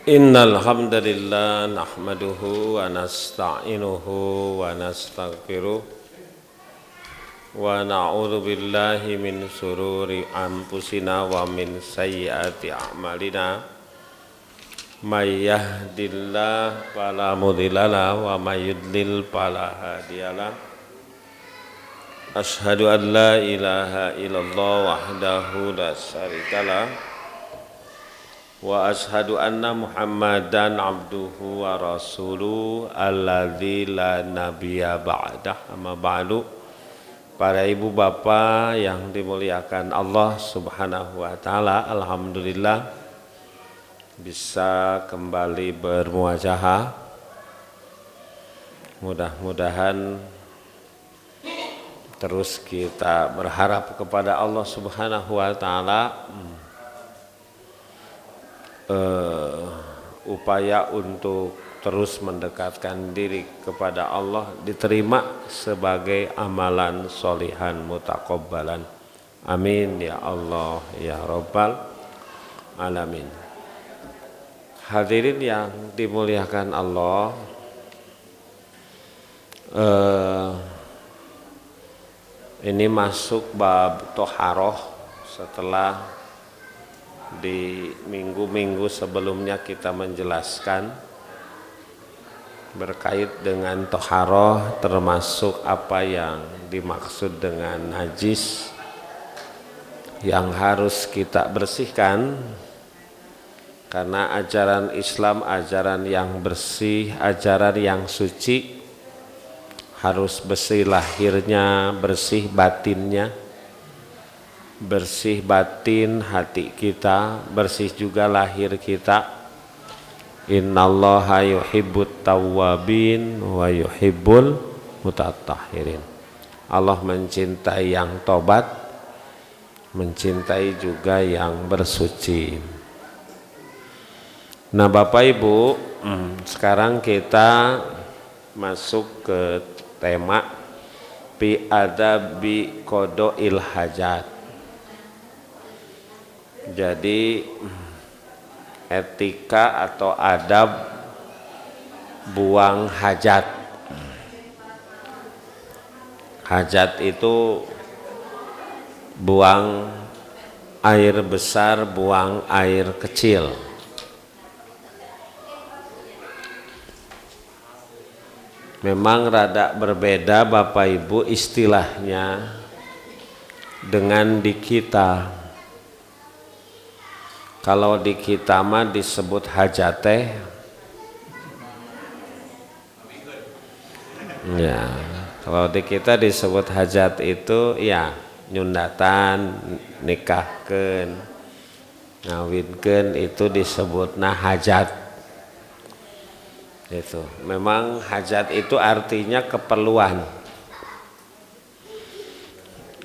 Innal hamdalillah nahmaduhu wa nasta'inuhu wa nastaghfiruh wa na'udzu billahi min sururi anfusina wa min sayyiati a'malina may yahdihillahu fala mudhillalah wa may yudlil fala hadiyalah. Asyhadu an la ilaha illallah wahdahu la syarikalah wa asyhadu anna Muhammadan abduhu wa rasuluh alladzi la nabiyya ba'dah. Amma ba'du. Para ibu bapak yang dimuliakan Allah Subhanahu wa taala, alhamdulillah bisa kembali bermuajahah. Mudah-mudahan terus kita berharap kepada Allah Subhanahu wa taala upaya untuk terus mendekatkan diri kepada Allah diterima sebagai amalan solihan mutakabbalan. Amin ya Allah ya Rabbal alamin. Hadirin yang dimuliakan Allah, ini masuk bab toharoh setelah di minggu-minggu sebelumnya kita menjelaskan berkait dengan toharoh, termasuk apa yang dimaksud dengan najis yang harus kita bersihkan, karena ajaran Islam ajaran yang bersih, ajaran yang suci, harus bersih lahirnya, bersih batinnya, bersih batin hati kita, bersih juga lahir kita. Innallaha yuhibbut tawwabin wa yuhibbul mutatahhirin. Allah mencintai yang tobat, mencintai juga yang bersuci. Nah Bapak Ibu, sekarang kita masuk ke tema bi adabi qada'il hajat. Jadi etika atau adab buang hajat. Hajat itu buang air besar, buang air kecil. Memang rada berbeda Bapak Ibu istilahnya dengan di kita. Kalau di kita mah disebut hajate, ya. Kalau di kita disebut hajat itu ya nyundatan, nikahkeun, ngawinkeun, itu disebutna hajat. Itu memang hajat itu artinya keperluan.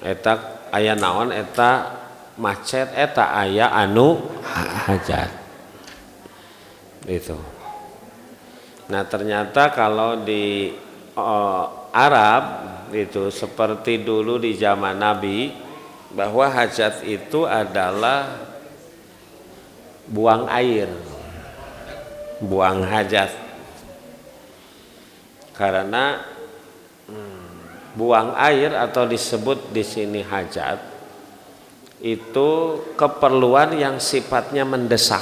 Eta aya naon eta macet, eta aya anu hajat itu. Nah ternyata kalau di Arab itu seperti dulu di zaman Nabi, bahwa hajat itu adalah buang air, buang hajat. Karena buang air atau disebut di sini hajat itu keperluan yang sifatnya mendesak.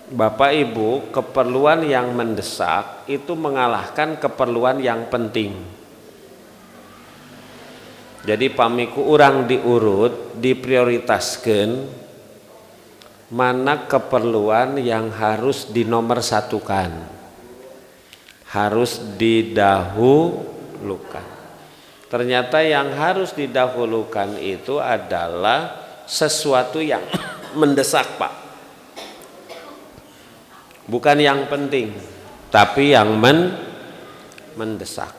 Bapak Ibu, keperluan yang mendesak itu mengalahkan keperluan yang penting. Jadi pamiku urang diurut, diprioritaskan mana keperluan yang harus dinomorsatukan, harus didahulukan. Ternyata yang harus didahulukan itu adalah sesuatu yang mendesak Pak. Bukan yang penting, tapi yang mendesak.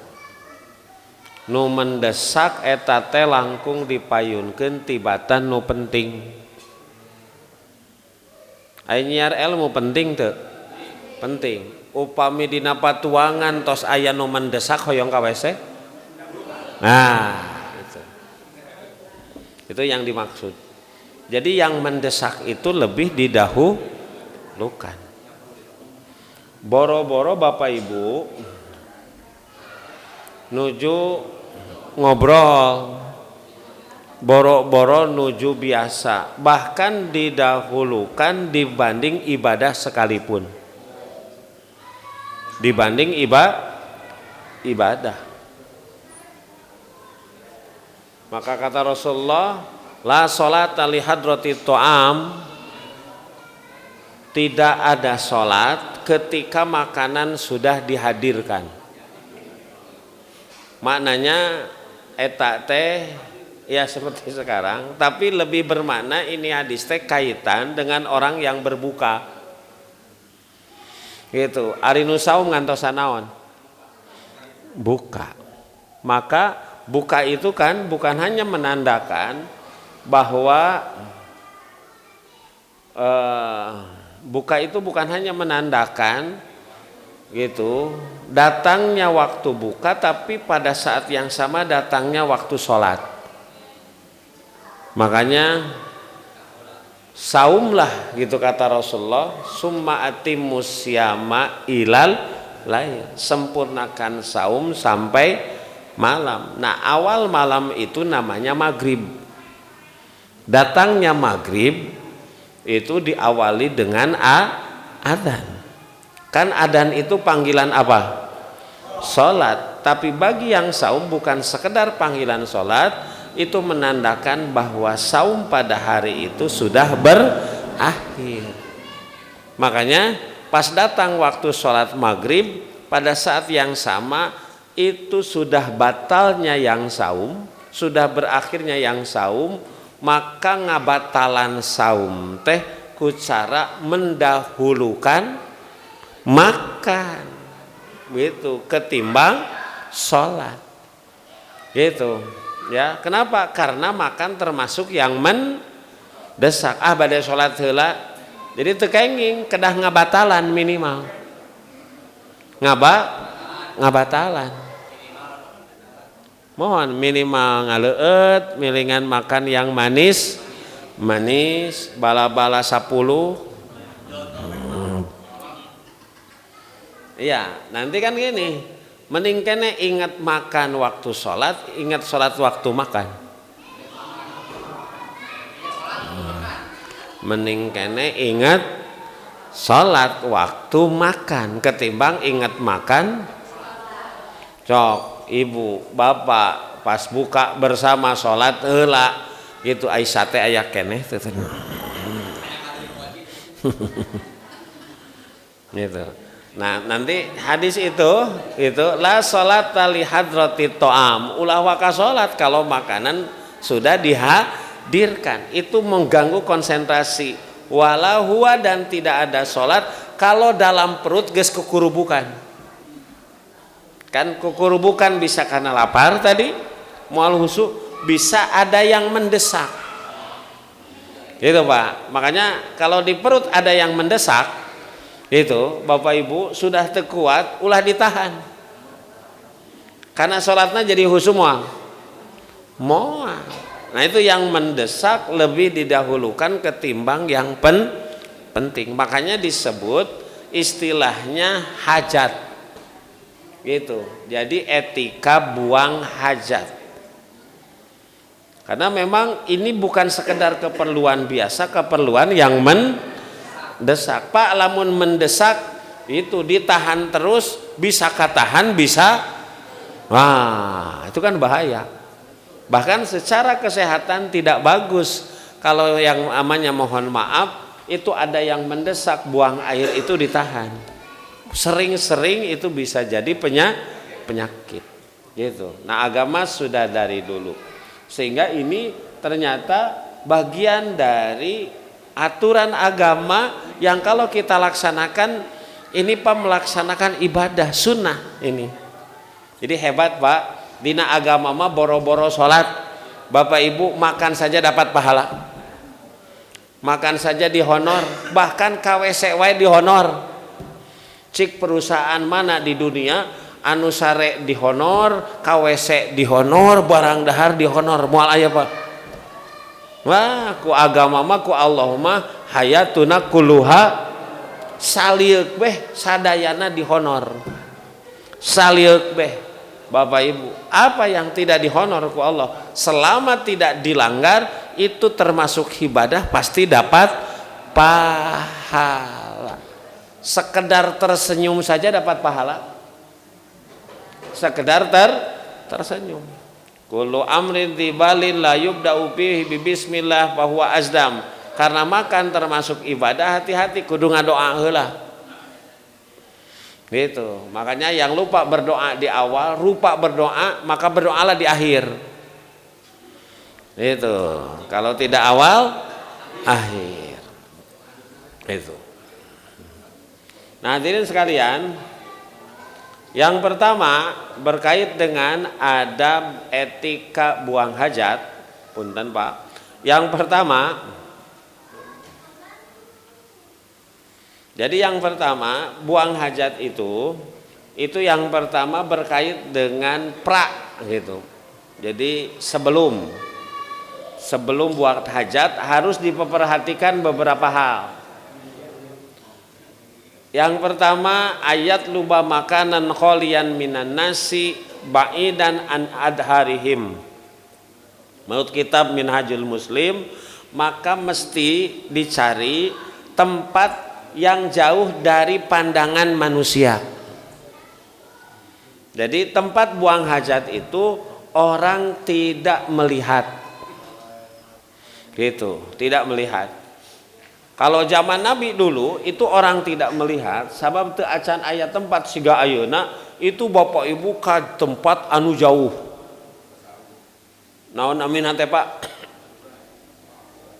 Nu mendesak eta teh langkung dipayunkeun tibatan nu penting. Aya nyiar ilmu penting teu? Penting. Upami dina patuangan tos aya nu mendesak hoyong ka WC. Nah, itu yang dimaksud. Jadi yang mendesak itu lebih didahulukan. Boro-boro Bapak Ibu nuju ngobrol, boro-boro nuju biasa, bahkan didahulukan dibanding ibadah sekalipun. Dibanding ibadah. Maka kata Rasulullah, la sholata li hadrati ta'am, tidak ada sholat ketika makanan sudah dihadirkan. Maknanya eta teh ya seperti sekarang, tapi lebih bermakna ini hadis teh kaitan dengan orang yang berbuka. Gitu. Ari nu saum ngantosan naon? Buka. Maka buka itu kan bukan hanya menandakan bahwa buka itu bukan hanya menandakan gitu datangnya waktu buka, tapi pada saat yang sama datangnya waktu sholat. Makanya saumlah gitu kata Rasulullah, summa atimmus syama ilal lail, sempurnakan saum sampai malam. Nah awal malam itu namanya maghrib. Datangnya maghrib itu diawali dengan adzan. Kan adzan itu panggilan apa? Sholat. Tapi bagi yang saum bukan sekedar panggilan sholat, itu menandakan bahwa saum pada hari itu sudah berakhir. Makanya pas datang waktu sholat maghrib, pada saat yang sama itu sudah batalnya yang saum, sudah berakhirnya yang saum, maka ngabatalan saum teh ku cara mendahulukan makan gitu ketimbang sholat gitu ya. Kenapa? Karena makan termasuk yang mendesak. Bade sholat heula, jadi teu kenging kedah ngabatalan, minimal ngabatalan. Mohon minimal ngaleueut, milingan makan yang manis bala-bala 10. Iya, nanti kan gini, mending kene ingat makan waktu sholat, ingat sholat waktu makan. Mending kene ingat sholat waktu makan ketimbang ingat makan. Cok ibu bapak pas buka bersama sholat heula gitu, Aisyah teh aya keneh teh gitu. Nah nanti hadis itu la sholata li hadrati ta'am, ulah waka sholat kalau makanan sudah dihadirkan. Itu mengganggu konsentrasi. Wala huwa, dan tidak ada sholat kalau dalam perut geus kukurubukan. Kan kukurubukan bisa karena lapar tadi, mual husu, bisa ada yang mendesak gitu Pak. Makanya kalau di perut ada yang mendesak itu Bapak Ibu sudah terkuat, ulah ditahan karena sholatnya jadi husu mual. Nah itu yang mendesak lebih didahulukan ketimbang yang penting. Makanya disebut istilahnya hajat gitu. Jadi etika buang hajat, karena memang ini bukan sekedar keperluan biasa, keperluan yang mendesak. Pak lamun mendesak itu ditahan terus, bisa katahan bisa, wah itu kan bahaya. Bahkan secara kesehatan tidak bagus kalau yang namanya mohon maaf itu ada yang mendesak, buang air itu ditahan. Sering-sering itu bisa jadi penyakit gitu. Nah agama sudah dari dulu, sehingga ini ternyata bagian dari aturan agama yang kalau kita laksanakan ini Pak, melaksanakan ibadah sunnah ini. Jadi hebat Pak, dina agama mah boro-boro sholat, Bapak Ibu makan saja dapat pahala, makan saja dihonor, bahkan KWC wae dihonor. Cik perusahaan mana di dunia anu sare dihonor, KWC dihonor, barang dahar dihonor, moal aya Pak. Wah, ku agama mah ku Allah mah hayatuna kulluha salieuk beh sadayana dihonor. Salieuk beh Bapak Ibu, apa yang tidak dihonor ku Allah selama tidak dilanggar itu termasuk ibadah, pasti dapat pahala. Sekedar tersenyum saja dapat pahala. Sekedar tersenyum. Kullu amrin dzibalin la yubda'u bihi bismillah fa huwa azdam. Karena makan termasuk ibadah, hati-hati kudu ngadoa heula. Gitu. Makanya yang lupa berdoa di awal, lupa berdoa, maka berdoalah di akhir. Itu. Kalau tidak awal, akhir. Itu. Nah, hadirin sekalian, yang pertama berkait dengan adab etika buang hajat. Punten Pak. Yang pertama, jadi yang pertama buang hajat itu yang pertama berkait dengan pra gitu. Jadi sebelum buang hajat harus diperhatikan beberapa hal. Yang pertama, ayat luba makanan kholian minan nasi ba'idan an adharihim. Menurut kitab Minhajul Muslim, maka mesti dicari tempat yang jauh dari pandangan manusia. Jadi tempat buang hajat itu orang tidak melihat. Gitu, tidak melihat. Kalau zaman Nabi dulu itu orang tidak melihat, sabab teu acan aya tempat siga ayeuna itu Bapak Ibu ka tempat anu jauh. Naon amin teh Pak?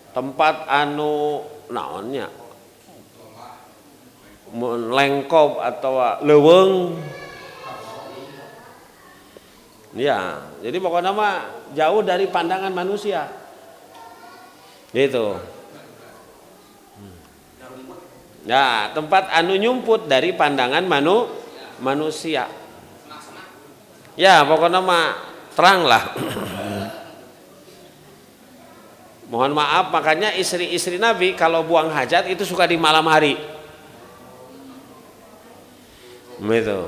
Tempat anu naonnya? Lengkop atau leuweung. Ya, jadi pokoknya mah jauh dari pandangan manusia. Gitu. Ya, tempat anu nyumput dari pandangan manusia. Ya, pokoknya mah terang lah. Mohon maaf, makanya istri-istri Nabi kalau buang hajat itu suka di malam hari. Gitu.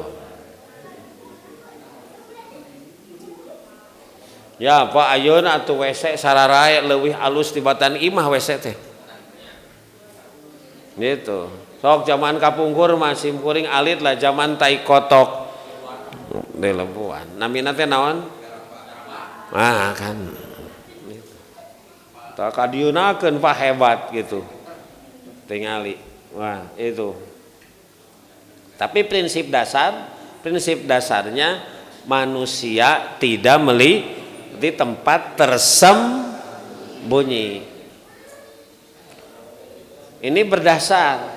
Ya, Pak ayeuna atuh WC sararae leuwih alus tibatan imah WC teh. Gitu. Sok zaman kapungkur masih kuring alit lah, zaman tai kotok di lempuan. Namina teh naon? Ah kan. Gitu. Tak kadieunakeun Pak hebat gitu. Tingali. Wah, itu. Tapi prinsip dasarnya manusia tidak di tempat tersembunyi. Ini berdasar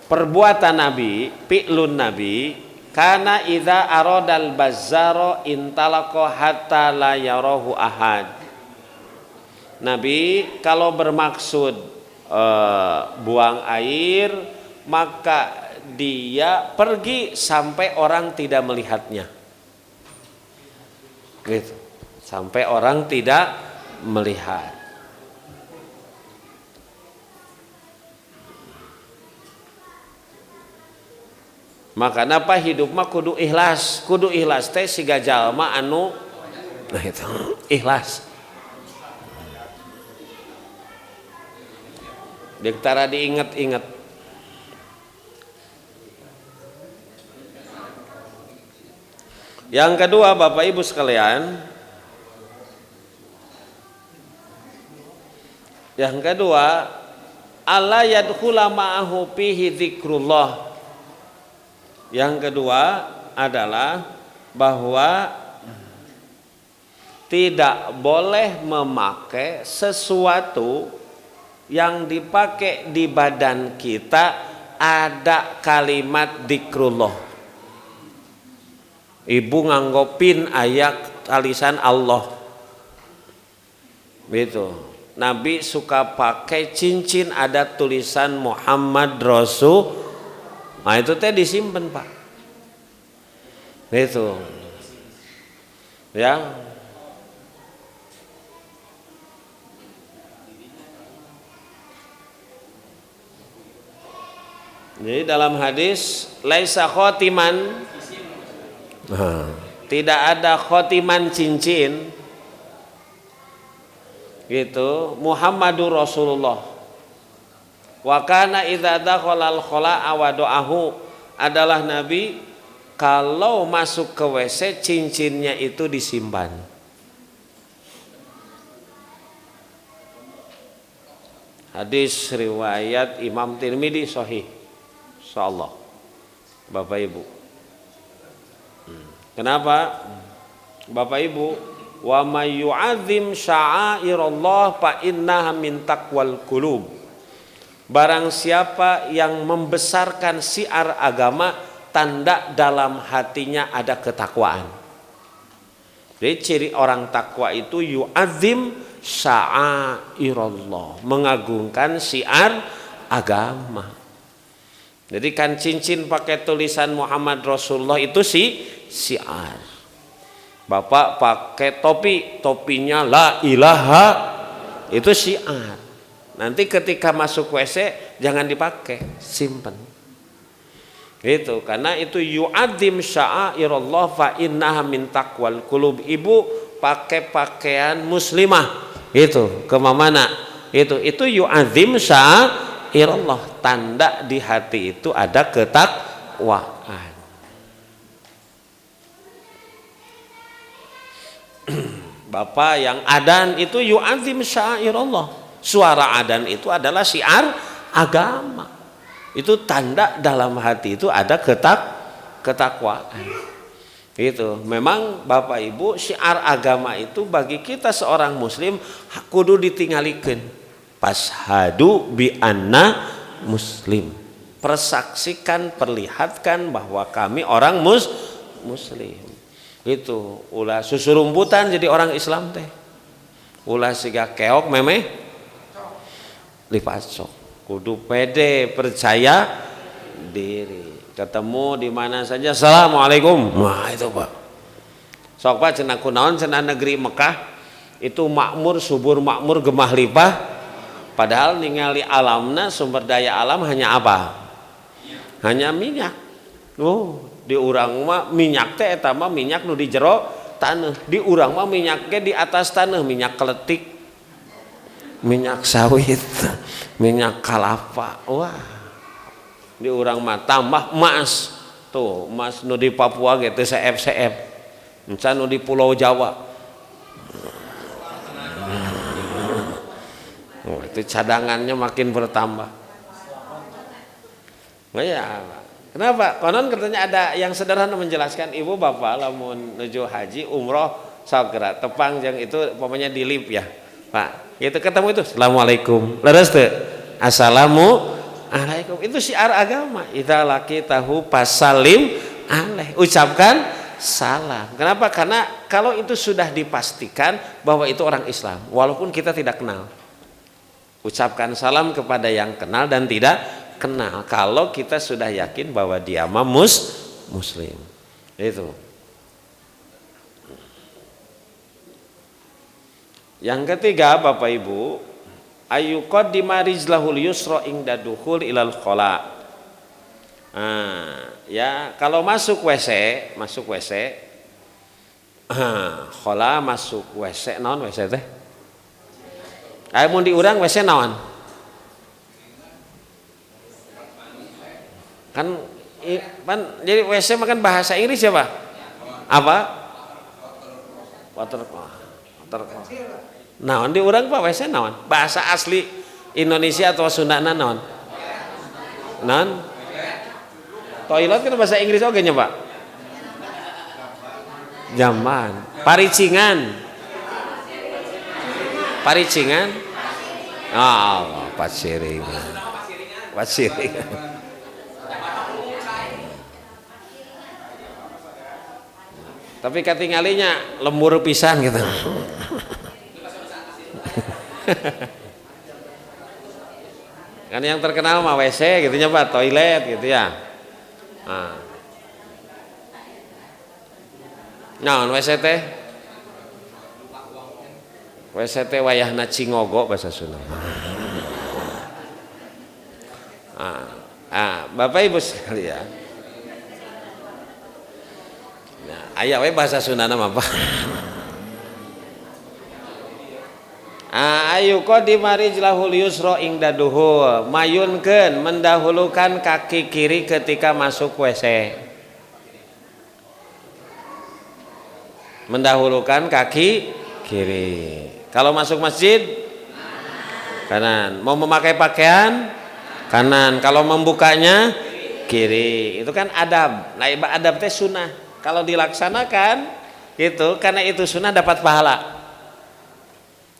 perbuatan Nabi, fi'lun Nabi, kana idza aradal bazzaro intalaqo hatta la yarahu ahad. Nabi kalau bermaksud buang air, maka dia pergi sampai orang tidak melihatnya. Gitu. Sampai orang tidak melihat. Maka napa hidup mah kudu ikhlas teh siga jalma anu nah itu ikhlas. Diktara diinget-inget. Yang kedua Bapak Ibu sekalian, yang kedua alla yadkhula ma'ahu fihi dzikrullah. Yang kedua adalah bahwa tidak boleh memakai sesuatu yang dipakai di badan kita ada kalimat dzikrullah. Ibu nganggopin ayat tulisan Allah. Gitu. Nabi suka pakai cincin ada tulisan Muhammad Rasul. Nah itu teh disimpan Pak. Itu. Ya. Jadi dalam hadis laisa khotiman, tidak ada khotiman cincin gitu, Muhammadur Rasulullah. Wa kana idza dakhalal khala'a wa do'ahu, adalah Nabi kalau masuk ke WC cincinnya itu disimpan. Hadis riwayat Imam Tirmidzi sahih. Insyaallah. Bapak Ibu. Kenapa? Bapak Ibu, wa may yu'azzim sya'airallah fa innaha min taqwal qulub. Barang siapa yang membesarkan syiar agama, tanda dalam hatinya ada ketakwaan. Jadi ciri orang takwa itu yu'azzim sya'airallah, mengagungkan syiar agama. Jadi kan cincin pakai tulisan Muhammad Rasulullah itu syiar. Bapak pakai topi, topinya la ilaha, itu syiar. Nanti ketika masuk WC jangan dipakai, simpen. Gitu, karena itu yu'adzim sya'airallah fa innaha min taqwal qulub. Ibu pakai pakaian muslimah, itu ke mana? Itu yu'adzim sya'airallah, tanda di hati itu ada ketakwaan. Bapak yang adan itu yu'adzim sya'airallah. Suara adan itu adalah syiar agama. Itu tanda dalam hati itu ada ketakwaan. Itu memang Bapak Ibu, syiar agama itu bagi kita seorang muslim kudu ditingalikeun. Pashhadu bi anna muslim. Persaksikan, perlihatkan bahwa kami orang muslim. Itu ulah susurumputan jadi orang Islam teh. Ulah siga keok memeh lipasok, kudu pede, percaya diri. Ketemu di mana saja assalamualaikum. Nah itu Pak. Sok Pak cenah kunaon, cenah negeri Mekah itu makmur, subur makmur, gemah limpah. Padahal ningali alamna, sumber daya alam hanya apa? Hanya minyak. Oh, di urang mah minyak teh eta mah minyak nu di jero taneuh. Di urang mah minyaknya di atas taneuh, minyak keletik, minyak sawit, minyak kelapa. Wah, di urang mah tambah emas. Tuh emas nu di Papua gitu seep-seep, encan nu di Pulau Jawa. Oh, itu cadangannya makin bertambah. Oh ya, kenapa? Konon katanya ada yang sederhana menjelaskan, ibu bapak lamun nuju haji umroh sagera tepang yang itu pokoknya dilip ya Pak. Itu ketemu itu assalamualaikum. Leres teu? Assalamualaikum. Itu syiar agama. Idza laqitahu fasallim alaih. Ucapkan salam. Kenapa? Karena kalau itu sudah dipastikan bahwa itu orang Islam, walaupun kita tidak kenal. Ucapkan salam kepada yang kenal dan tidak kenal. Kalau kita sudah yakin bahwa dia muslim. Itu. Yang ketiga Bapak Ibu, ayyuqaddima rijlahul yusra inda dukhul ilal khala. Ya, kalau masuk WC, khala masuk WC, naon WC teh? Aya mun di urang WC naon? Kan jadi WC makan bahasa Inggris ya Pak? Apa? Water. Naon di urang Pak WC naon? Bahasa asli Indonesia atau Sundana naon? Naon? Toilet kan bahasa Inggris oge nya Pak? Jaman. Paricingan. Oh, pasiringan. Tapi katingalinya lembur pisan gitu. Kan yang terkenal mah WC gitu nya Pak, toilet gitu ya. Nah, WC teh wayahna cingogo bahasa Sunda. Bapak Ibu sekalian. Nah, aya we bahasa Sundana mah Pak. Ayu qadimari rijlahul yusra ingda duhur, mayunkeun mendahulukan kaki kiri ketika masuk WC. Mendahulukan kaki kiri. Kalau masuk masjid kanan. Mau memakai pakaian kanan. Kalau membukanya kiri. Itu kan adab. Nah, adab teh sunnah. Kalau dilaksanakan gitu, karena itu sunnah dapat pahala.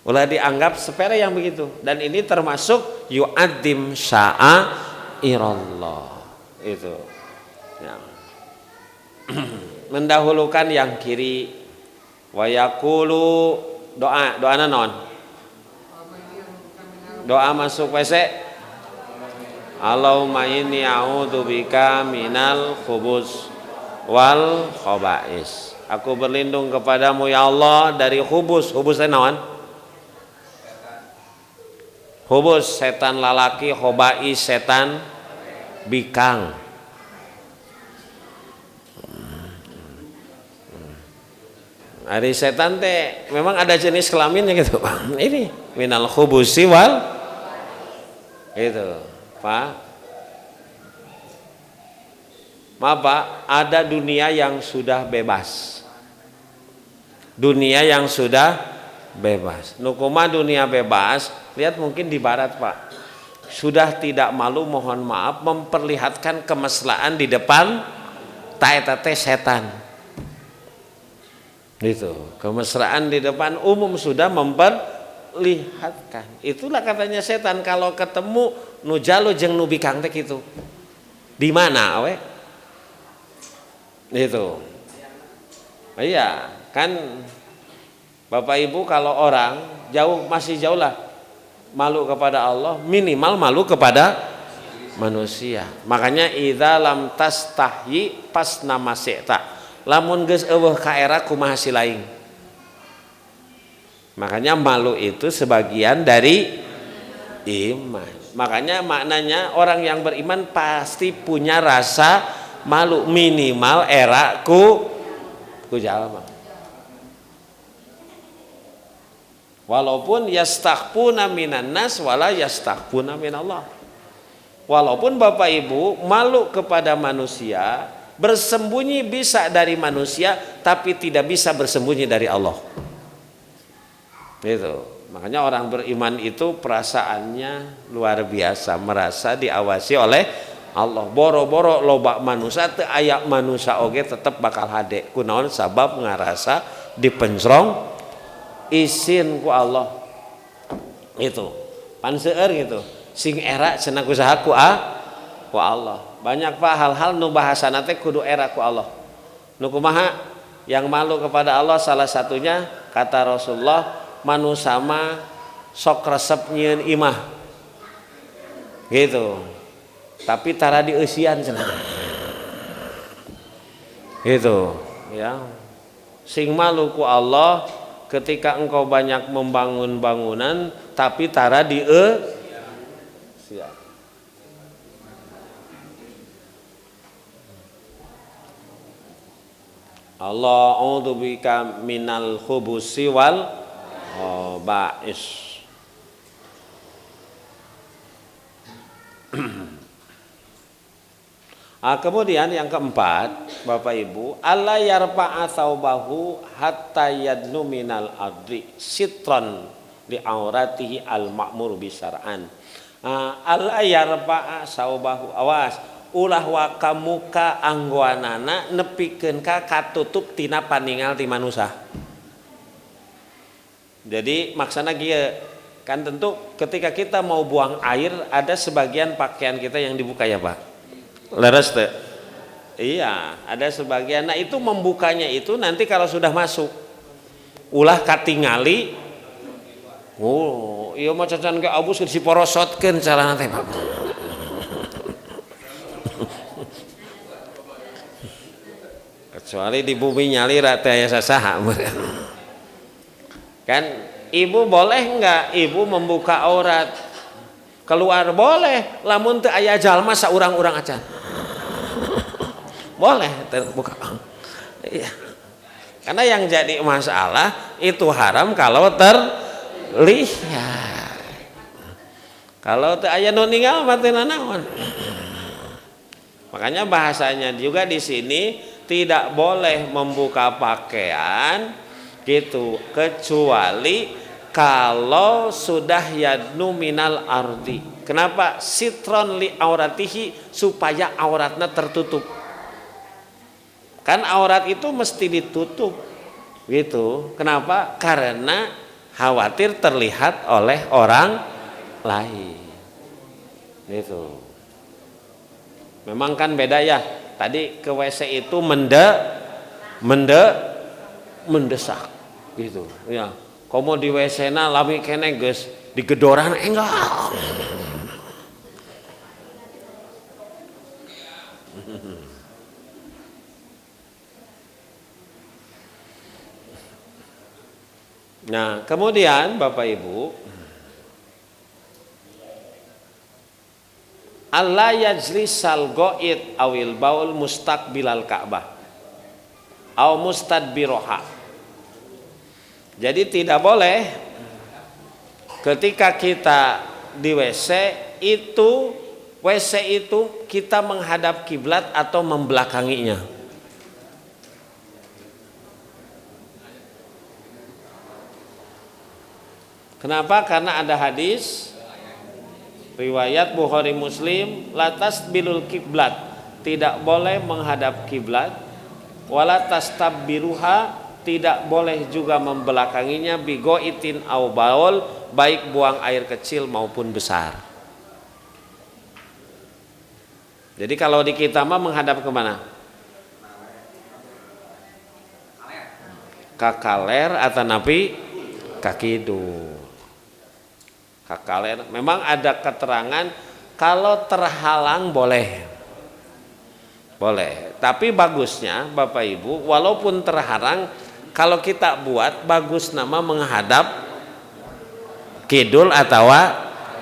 Ulah dianggap sepele yang begitu, dan ini termasuk yu'addim sya'airallah itu ya. Mendahulukan yang kiri. Wa yaqulu doa naon? Doa masuk WC. Allahumma inni a'udzubika minal khubus wal khaba'is. Aku berlindung kepadamu ya Allah dari khubus. Khubus teh naon? Hubus setan lalaki, khobais setan bikang. Ari setan teh memang ada jenis kelaminnya gitu Pak. Ini minal khubusi wal itu Pak. Maaf Pak, ada dunia yang sudah bebas. Dunia yang sudah bebas. Nukuma dunia bebas, lihat mungkin di barat Pak. Sudah tidak malu mohon maaf memperlihatkan kemesraan di depan tae-tae setan. Itu, kemesraan di depan umum sudah memperlihatkan. Itulah katanya setan kalau ketemu nu jalo jeung nu bikang teh kitu. Di mana awe? Itu. Iya, kan Bapak Ibu kalau orang jauh masih jauh lah malu kepada Allah, minimal malu kepada manusia. Makanya idza lam tastahyi pas nama seta. Lamun geus eueuh ka era kumaha silaing. Makanya malu itu sebagian dari iman. Makanya maknanya orang yang beriman pasti punya rasa malu, minimal era ku jalma. Walaupun yastakhfuna minan nas wala yastakhfuna minallah. Walaupun Bapak Ibu malu kepada manusia, bersembunyi bisa dari manusia, tapi tidak bisa bersembunyi dari Allah. Itu. Makanya orang beriman itu perasaannya luar biasa, merasa diawasi oleh Allah. Boro-boro loba manusia teu aya manusia oge tetep bakal hade. Kunaon sabab ngarasa dipencrong izin ku Allah. Itu pan seueur gitu sing era cenah kusaha ku Allah. Banyak Pak hal-hal nu bahasana teh kudu era ku Allah. Nu kumaha yang malu kepada Allah salah satunya kata Rasulullah manusia mah sok resep nyieun imah gitu tapi tara dieusian cenah gitu ya. Sing malu ku Allah ketika engkau banyak membangun bangunan tapi tara siap. Allah a'udzubika minal khubusi wal khaba'is. Kemudian yang keempat Bapak Ibu, alla yarfa'a thawbahu hatta yadnu minal adri sitran li auratihi al ma'mur bisar'an. Alla yarfa'a thawbahu, awas ulah waka muka anggoanana nepikeun ka katutup tina paningal ti manusia. Jadi maksana kieu kan tentu ketika kita mau buang air ada sebagian pakaian kita yang dibuka ya Pak. Leres teh. Iya, ada sebagian. Nah, itu membukanya itu nanti kalau sudah masuk ulah katingali. Oh, ieu mah cacan ge abus diporosotkeun carana teh Pak. Kecuali di bumi nyali rata ya sasaha. Kan ibu boleh enggak ibu membuka aurat keluar boleh, lamun teu aya jalma saurang-urang acan. Boleh terbuka. Iya. Karena yang jadi masalah itu haram kalau terlihat. Kalau teu aya nu ninggal mah teu naon. Makanya bahasanya juga di sini tidak boleh membuka pakaian gitu kecuali kalau sudah yadnu minal ardi. Kenapa? Sitron li auratihi, supaya auratnya tertutup. Kan aurat itu mesti ditutup gitu. Kenapa? Karena khawatir terlihat oleh orang lain gitu. Memang kan beda ya. Tadi ke WC itu mendesak gitu ya. Komo di WC na lami kene geus digedoran enggak. Nah, kemudian Bapak Ibu, Allah yajlisal go'id awil baul mustaqbilal Ka'bah aw mustadbiroha. Jadi tidak boleh ketika kita di WC itu kita menghadap kiblat atau membelakanginya. Kenapa? Karena ada hadis riwayat Bukhari Muslim, latas bilul kiblat, tidak boleh menghadap kiblat, walatas tabbiruha, tidak boleh juga membelakanginya, bigoitin au baul, baik buang air kecil maupun besar. Jadi kalau di kita mah menghadap kemana? Kakaler atau napi kakidul. Kakaler, memang ada keterangan kalau terhalang boleh, tapi bagusnya Bapak Ibu, walaupun terhalang, kalau kita buat bagus nama menghadap kidul atau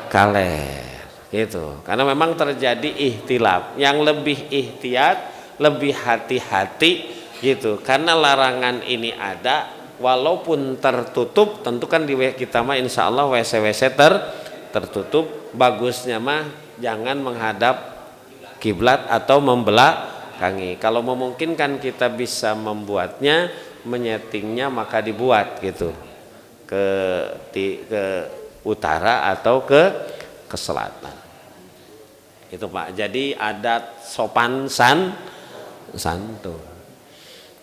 kaler gitu, karena memang terjadi ihtilaf, yang lebih ihtiyat, lebih hati-hati gitu, karena larangan ini ada. Walaupun tertutup, tentu kan di kita mah insya Allah WC tertutup, bagusnya mah jangan menghadap kiblat atau membelakangi. Kalau memungkinkan kita bisa membuatnya, menyetingnya, maka dibuat gitu ke utara atau ke selatan. Itu Pak. Jadi adat sopan santun.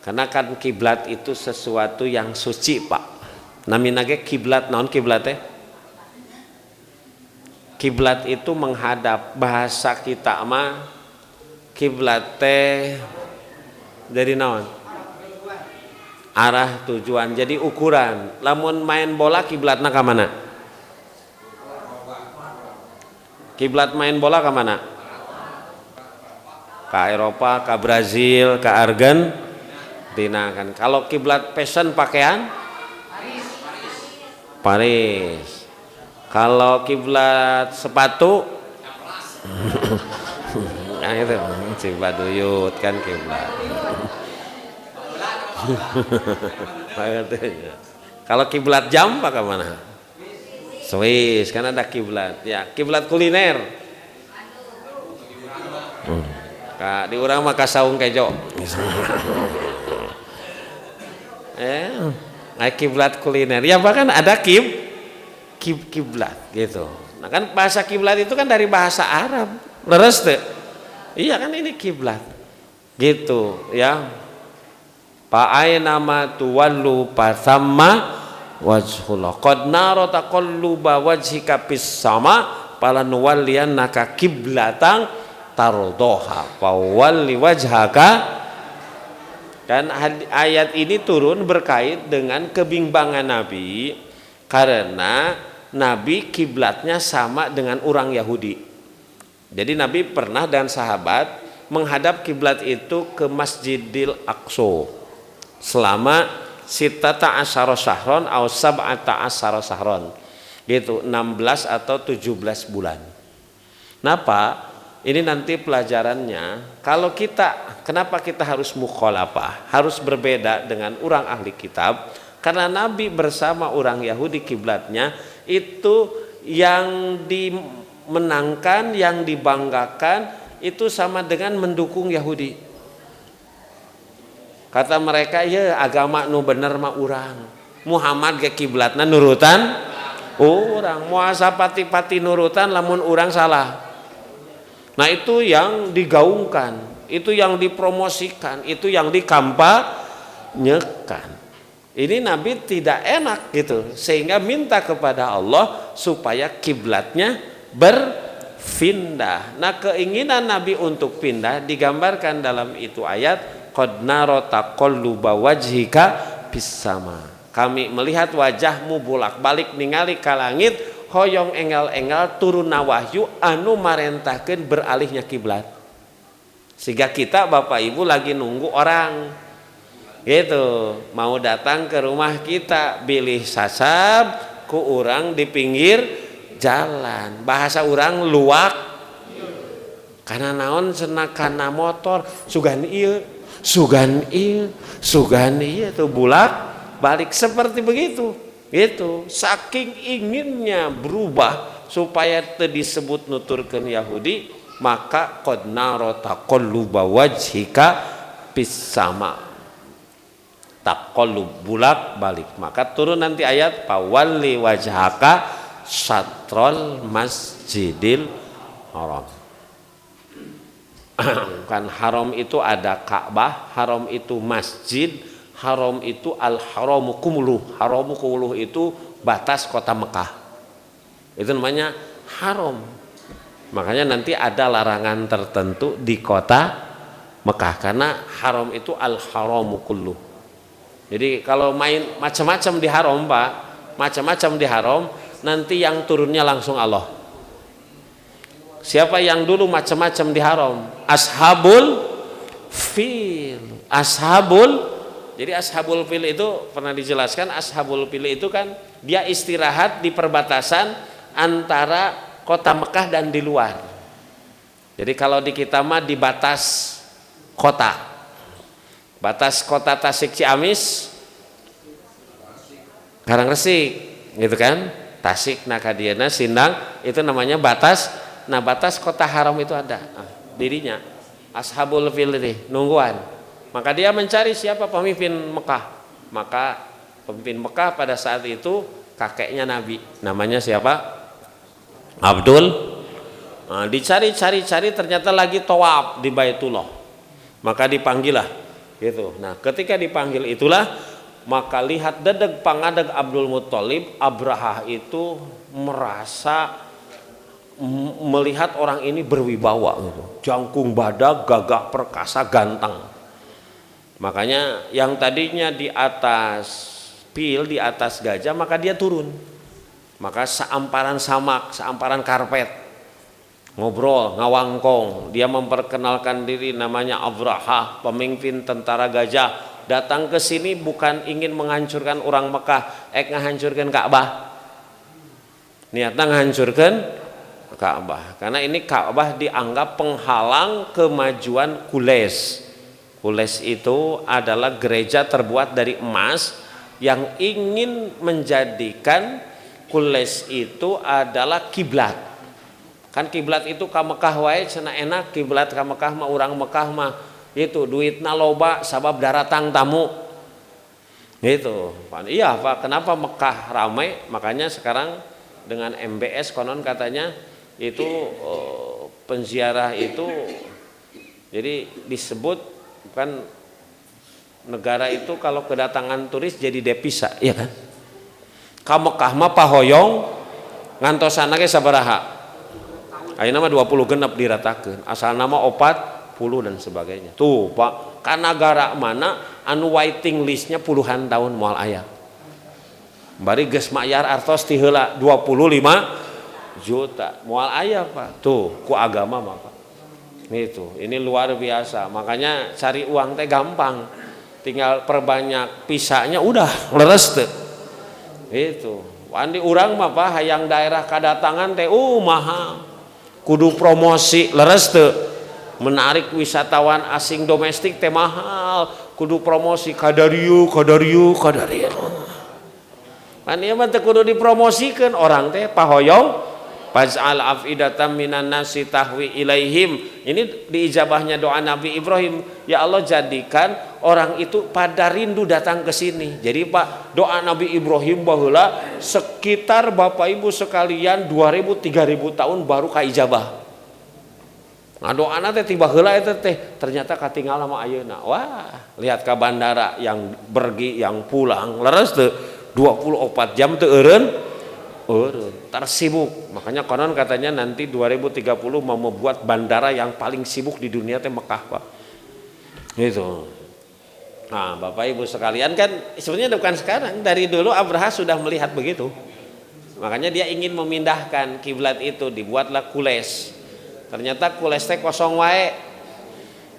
Karena kan kiblat itu sesuatu yang suci Pak. Naminage kiblat, naon kiblat teh? Kiblat itu menghadap, bahasa kita mah kiblat teh dari naon? Arah tujuan. Jadi ukuran. Lamun main bola kiblatna ka mana? Kiblat main bola ka mana? Ka Eropa, ka Brazil, ka Argentina kan. Kalau kiblat fashion pakaian Paris. Kalau kiblat sepatu nah itu Cibaduyut kan kiblat. Kalau kiblat jam apa mana? Swiss kan ada kiblat. Ya, kiblat kuliner. Di urang mah kasaung kejo. Kiblat kuliner. Ya bahkan ada kiblat gitu. Nah kan bahasa kiblat itu kan dari bahasa Arab. Leres teh. Iya kan ini kiblat. Gitu ya. Fa aina ma tuwallu fa thamma wajhullah. Qad nara taqalluba wajhika fis sama falanuwalliyannaka kiblatan tardoha fa walli wajhaka. Dan ayat ini turun berkait dengan kebimbangan Nabi karena Nabi kiblatnya sama dengan orang Yahudi. Jadi Nabi pernah dan sahabat menghadap kiblat itu ke Masjidil Aqsa selama sitata asyara syahron atau sab'ata asyara syahron. Gitu, 16 atau 17 bulan. Kenapa? Ini nanti pelajarannya. Kalau kita, kenapa kita harus mukhalafah? Harus berbeda dengan orang ahli kitab. Karena Nabi bersama orang Yahudi kiblatnya itu yang dimenangkan, yang dibanggakan itu sama dengan mendukung Yahudi. Kata mereka, ya agama nu bener mah urang. Muhammad ke kiblatna nurutan urang. Muasa pati-pati nurutan lamun urang salah. Nah itu yang digaungkan, itu yang dipromosikan, itu yang dikampanyekan. Ini Nabi tidak enak gitu, sehingga minta kepada Allah supaya kiblatnya berpindah. Nah keinginan Nabi untuk pindah digambarkan dalam itu ayat qad nara taqalluba wajhika fis sama. Kami melihat wajahmu bolak-balik ningali ka langit, hoyong enggal-enggal turun wahyu anu marentahkeun beralihnya kiblat. Sehingga kita Bapak Ibu lagi nunggu orang gitu mau datang ke rumah kita, bilih sasab ku urang di pinggir jalan. Bahasa urang luak. Karena naon cenah kana motor sugan ieu, sugan ieu, sugan ieu tuh bulak balik seperti begitu. Itu saking inginnya berubah supaya teu disebut nuturkeun Yahudi, maka qad nara taqalluba wajhika fis sama. Taqallub bulak balik. Maka turun nanti ayat fawalli wajhaka syatrul masjidil haram. Kan haram itu ada Ka'bah, haram itu masjid, haram itu al-haramu kumuluh. Haramu kumuluh itu batas kota Mekah. Itu namanya haram. Makanya nanti ada larangan tertentu di kota Mekah karena haram itu al-haramu kulluh. Jadi kalau main macam-macam di haram, Pak, macam-macam di haram, nanti yang turunnya langsung Allah. Siapa yang dulu macam-macam di haram? Ashabul fil. Jadi ashabul fil itu pernah dijelaskan, ashabul fil itu kan dia istirahat di perbatasan antara kota Mekah dan di luar. Jadi kalau di kita mah di batas kota. Batas kota Tasik Ciamis, Karangresik, gitu kan? Tasik Nakadiana Sindang itu namanya batas. Nah, batas kota haram itu ada. Nah, dirinya ashabul fil ini nungguan. Maka dia mencari siapa pemimpin Mekah. Maka pemimpin Mekah pada saat itu kakeknya Nabi. Namanya siapa? Abdul. Nah, dicari-cari ternyata lagi tawaf di Baitullah. Maka dipanggil lah gitu. Nah, ketika dipanggil itulah maka lihat dedeg pangadeg Abdul Muthalib, Abrahah itu merasa melihat orang ini berwibawa gitu. Jangkung badag, gagah perkasa, ganteng. Makanya yang tadinya di atas pil, di atas gajah, maka dia turun. Maka seamparan samak, seamparan karpet, ngobrol, ngawangkong. Dia memperkenalkan diri, namanya Abrahah, pemimpin tentara gajah. Datang ke sini bukan ingin menghancurkan orang Mekah, ngahancurkan Ka'bah. Niatnya menghancurkan Ka'bah. Karena ini Ka'bah dianggap penghalang kemajuan Quraisy. Quraisy itu adalah gereja terbuat dari emas yang ingin menjadikan Quraisy itu adalah kiblat. Kan kiblat itu ka Mekah wae cenah enak, kiblat ka Mekah mah urang Mekah mah itu duitna loba sabab daratang tamu. Gitu. Iya, Pak, kenapa Mekah ramai? Makanya sekarang dengan MBS konon katanya itu penziarah itu jadi disebut kan negara itu kalau kedatangan turis jadi devisa, ya kan? Ka Mekah mah pahoyong ngantosana ge sabaraha? Ayeuna mah 20 genep diratakeun, asal nama 40 dan sebagainya. Tuh, Pak, ka negara mana anu waiting listnya puluhan tahun moal aya. Bari geus mayar artos ti heula 25 juta moal aya, Pak. Tuh, ku agama mah, Pak. Itu, ini luar biasa. Makanya cari uang teh gampang. Tinggal perbanyak pisahnya udah leres teh. Itu. Andi urang mah Pak hayang daerah kadatangan teh mahal. Kudu promosi leres teu. Menarik wisatawan asing domestik teh mahal. Kudu promosi kadarieu. Kan ieu mah teh kudu dipromosikeun orang teh pahoyong faj'al afidatan minan nasi tahwi ilaihim. Ini diijabahnya doa Nabi Ibrahim, ya Allah jadikan orang itu pada rindu datang ke sini. Jadi Pak, doa Nabi Ibrahim baheula sekitar Bapak Ibu sekalian 2000 3000 tahun baru kaijabah. Nah doana teh tiba heula eta teh ternyata katinggal sama ayeuna. Wah, lihat ke bandara yang pergi yang pulang leres teu 24 jam teu eureun. Tersibuk. Makanya konon katanya nanti 2030 mau membuat bandara yang paling sibuk di dunia teh Mekah Pak. Gitu. Nah Bapak Ibu sekalian kan sebenarnya bukan sekarang, dari dulu Abraha sudah melihat begitu. Makanya dia ingin memindahkan kiblat itu, dibuatlah Kules. Ternyata Kules teh kosong wae.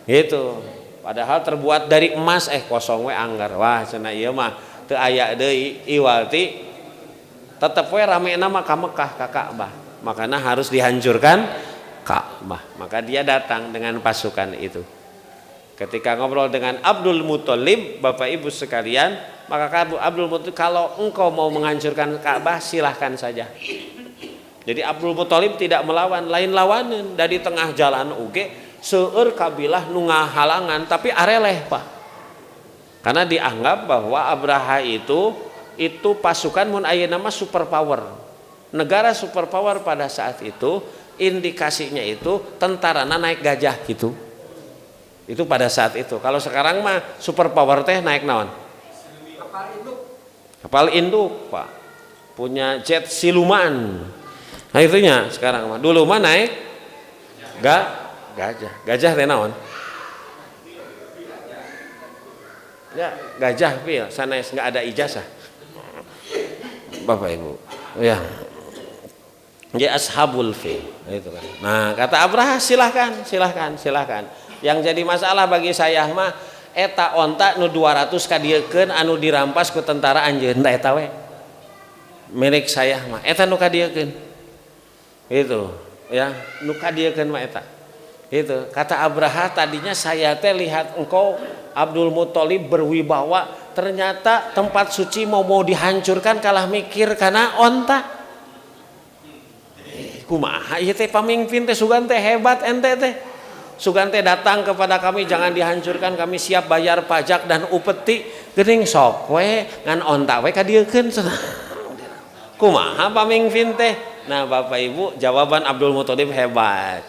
Gitu. Padahal terbuat dari emas kosong wae anggar. Wah cenah ieu mah teu aya deui iwalti tetap we rame nama ka Mekah ka Ka'bah. Makanya harus dihancurkan Ka'bah. Maka dia datang dengan pasukan itu. Ketika ngobrol dengan Abdul Muthalib, Bapak Ibu sekalian, maka Abdul Muthalib, kalau engkau mau menghancurkan Ka'bah silahkan saja. Jadi Abdul Muthalib tidak melawan, lain lawanan dari tengah jalan uge seueur kabilah nu ngahalangan tapi areleh Pak. Karena dianggap bahwa Abraha itu pasukan mun ayeuna mah super power. Negara super power pada saat itu indikasinya itu tentarana naik gajah gitu. Itu pada saat itu. Kalau sekarang mah super power teh naik naon? Kapal induk, Pak. Punya jet siluman. Nah itunya sekarang mah. Dulu mah naik gajah. Gajah teh naon? Ya, gajah pil, sanes enggak ada ijazah. Bapak Ibu, ya ashabul fil itu kan. Nah kata Abraha silahkan. Yang jadi masalah bagi saya mah eta onta nu 200 kadiekeun anu dirampas ku tentara anjeun eta we milik saya mah eta nu kadiekeun itu ya nu kadiekeun mah eta itu kata Abraha tadinya saya teh lihat engkau Abdul Muthalib berwibawa, ternyata tempat suci mau dihancurkan kalah mikir karena onta. Kumaha ieu teh pamimpin teh sugan teh hebat ente teh. Sugan teh datang kepada kami jangan dihancurkan, kami siap bayar pajak dan upeti. Geuning sok we ngan onta we kadiekeun cenah. Kumaha pamimpin teh? Nah, Bapak Ibu, jawaban Abdul Muthalib hebat.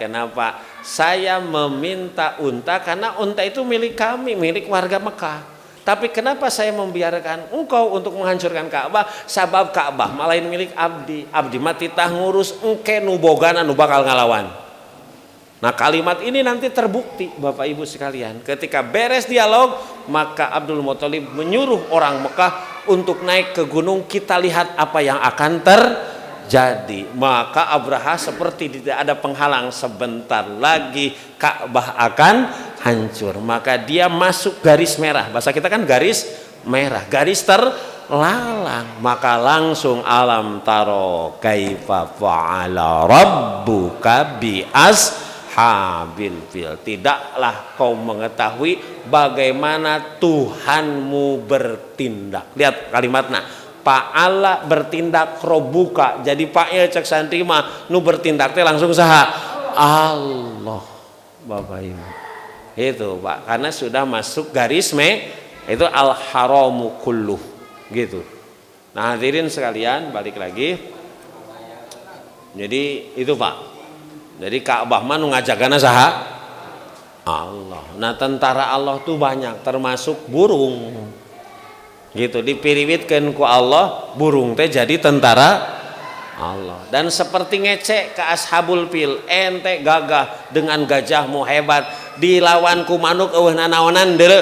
Kenapa? Saya meminta unta karena unta itu milik kami, milik warga Mekah. Tapi kenapa saya membiarkan engkau untuk menghancurkan Ka'bah? Sabab Ka'bah malain milik abdi. Abdi mah titah ngurus engke nu bogana nu bakal ngalawan. Nah kalimat ini nanti terbukti Bapak Ibu sekalian. Ketika beres dialog, maka Abdul Muthalib menyuruh orang Mekah untuk naik ke gunung, kita lihat apa yang akan terjadi. Maka Abraha seperti tidak ada penghalang, sebentar lagi Ka'bah akan hancur. Maka dia masuk garis merah. Bahasa kita kan garis merah, garis terlalang. Maka langsung alam taro kaifa fa'ala rabbuka bi ashabil fil. Tidaklah kau mengetahui bagaimana Tuhanmu bertindak. Lihat kalimatnya. Pa'ala bertindak robuka. Jadi Pak cek santri mah nu bertindak teh langsung saha? Allah. Bapak Ibu. Itu Pak, karena sudah masuk garis itu al-haramu kulluh gitu. Nah hadirin sekalian, balik lagi. Jadi itu Pak. Jadi Ka'bah mah nu ngajagana saha? Allah. Nah tentara Allah tuh banyak, termasuk burung. Gitu dipiriwitkeun ku Allah, burung teh jadi tentara Allah. Dan seperti ngecek ke ashabul fil, ente gagah dengan gajahmu hebat, dilawan ku manuk eueuh nanaonan deuleu.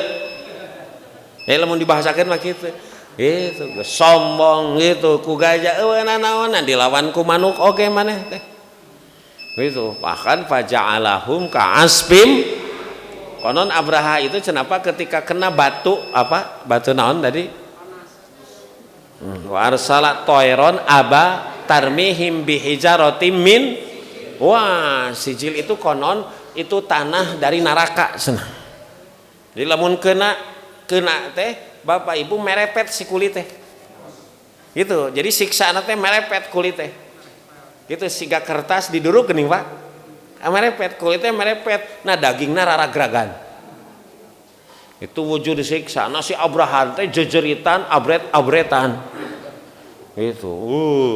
Lamun dibahasakeun mah kitu. Itu sombong gitu ku gajah eueuh nanaonan dilawan ku manuk oge maneh teh. Gitu. Bahkan faja'alahum ka'asfim. Konon Abraha itu kenapa ketika kena batu apa? Batu naon tadi? Wa arsala toiron aba tarmihim bihijaratim min. Wah, sijil itu konon itu tanah dari neraka senang. Jadi lamun kena teh bapak ibu merepet si kulit teh. Gitu. Jadi siksa teh merepet kulit teh. Gitu siga kertas diduruk geuning Pak. Merepet kulitnya merepet. Nah dagingna raragragan. Itu wujud disiksa. Nah si Abrahan teh jejeritan abret-abretan. Gitu.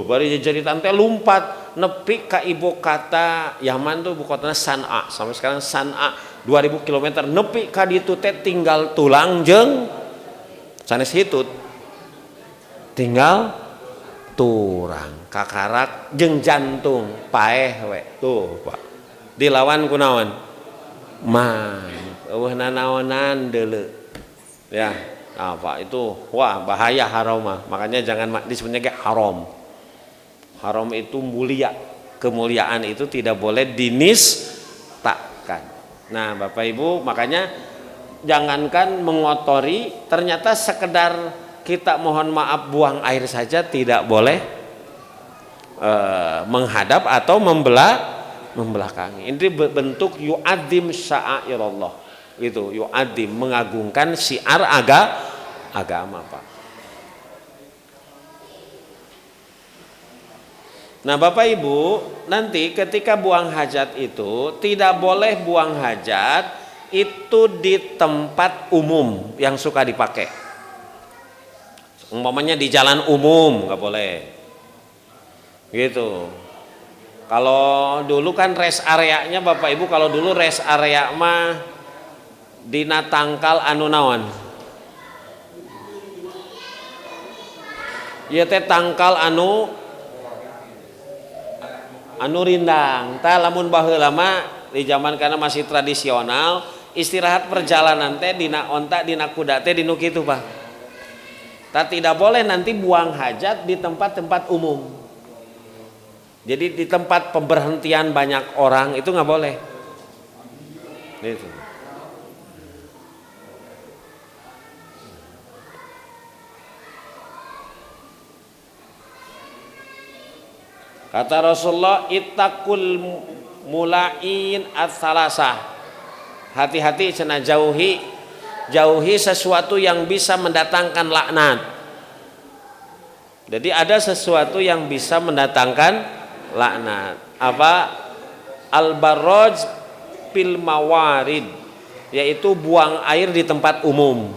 Bari jejeritan teh lumpat nepi ka ibu kota Yaman tuh ibu kotanya San'a. Sampai sekarang San'a 2000 km nepi ka ditu teh tinggal tulang jeung sanes hitut. Tinggal turang kakarak jeung jantung paeh we tuh Pak dilawan kunaon man eueuh nanaonan deuleu ya apa itu wah bahaya haram mah makanya jangan disebutnya kayak haram itu mulia kemuliaan itu tidak boleh dinistakan. Nah Bapak Ibu makanya jangankan mengotori ternyata sekedar kita mohon maaf buang air saja tidak boleh menghadap atau membelakangi. Ini bentuk yu'adzim sya'airallah. Itu yu'adzim mengagungkan syiar agama Pak. Nah Bapak Ibu nanti ketika buang hajat itu tidak boleh buang hajat itu di tempat umum yang suka dipakai. Umpamanya di jalan umum nggak boleh gitu. Kalau dulu kan rest areanya Bapak Ibu kalau dulu rest area mah dina tangkal anu naon ieu teh tangkal anu rindang tah lamun baheula mah di zaman kana masih tradisional istirahat perjalanan teh dina onta dina kuda teh dinu kitu Pak. Tidak boleh nanti buang hajat di tempat-tempat umum. Jadi di tempat pemberhentian banyak orang itu nggak boleh. Itu. Kata Rasulullah ittaqul mula'in ats-salasah. Hati-hati cenah jauhi sesuatu yang bisa mendatangkan laknat. Jadi ada sesuatu yang bisa mendatangkan laknat. Apa? Al-barraj fil mawarid, yaitu buang air di tempat umum.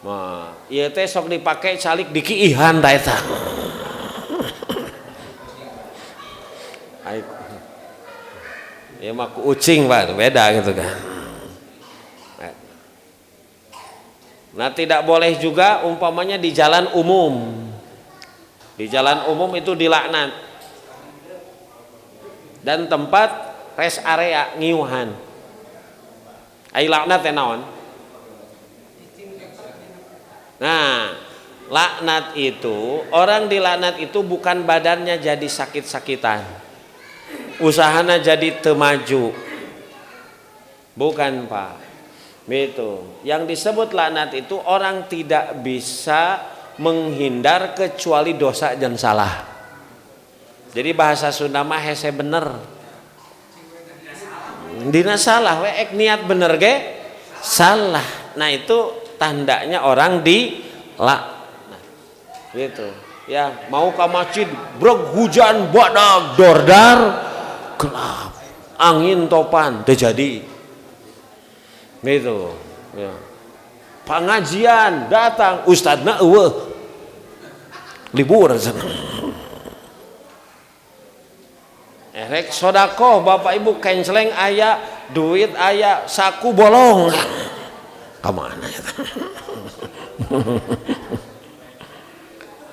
Nah, ieu teh sok dipake calik di kiihan ta eta. Ya mah ku ucing Pak, beda gitu kan. Nah tidak boleh juga umpamanya di jalan umum. Di jalan umum itu dilaknat. Dan tempat rest area ngiuhan. Ai laknat teh naon? Nah, laknat itu orang dilaknat itu bukan badannya jadi sakit-sakitan. Usahana jadi teu maju. Bukan Pak. Itu yang disebut laknat itu orang tidak bisa menghindar kecuali dosa dan salah. Jadi bahasa Sunda mah hese bener dina salah we ek niat bener ge salah. Nah itu tandanya orang di laknat gitu ya. Mau ke masjid breg hujan badag dordar gelap angin topan terjadi gitu ya. Pengajian datang ustadna eueuh libur rek sodako Bapak Ibu kenceleng aya duit aya saku bolong kemana ya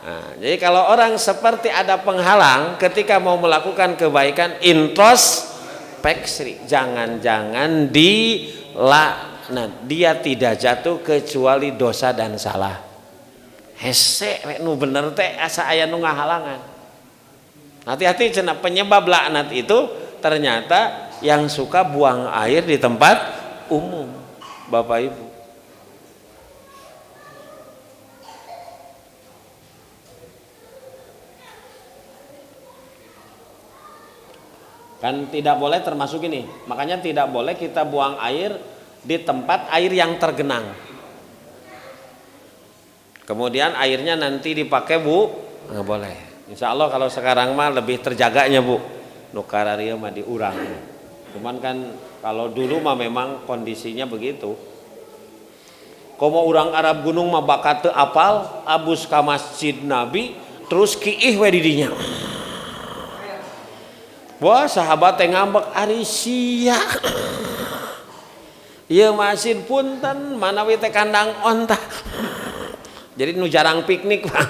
nah, jadi kalau orang seperti ada penghalang ketika mau melakukan kebaikan introspeksi jangan-jangan dilaknat dia tidak jatuh kecuali dosa dan salah hese nu bener teh asa aya nu ngahalangan. Hati-hati cenah penyebab laknat itu ternyata yang suka buang air di tempat umum Bapak Ibu. Kan tidak boleh termasuk ini. Makanya tidak boleh kita buang air di tempat air yang tergenang. Kemudian airnya nanti dipakai Bu, nggak boleh. Insya Allah kalau sekarang mah lebih terjaganya Bu. Nukararia mah diurang. Cuman kan kalau dulu mah memang kondisinya begitu. Komo orang Arab gunung mah bakat teu apal, abus ka masjid Nabi, terus kiih we didinya. Wah sahabat teh ngambek ari sia. Ieu masjid punten manawi teh kandang onta. Jadi nu jarang piknik Pak.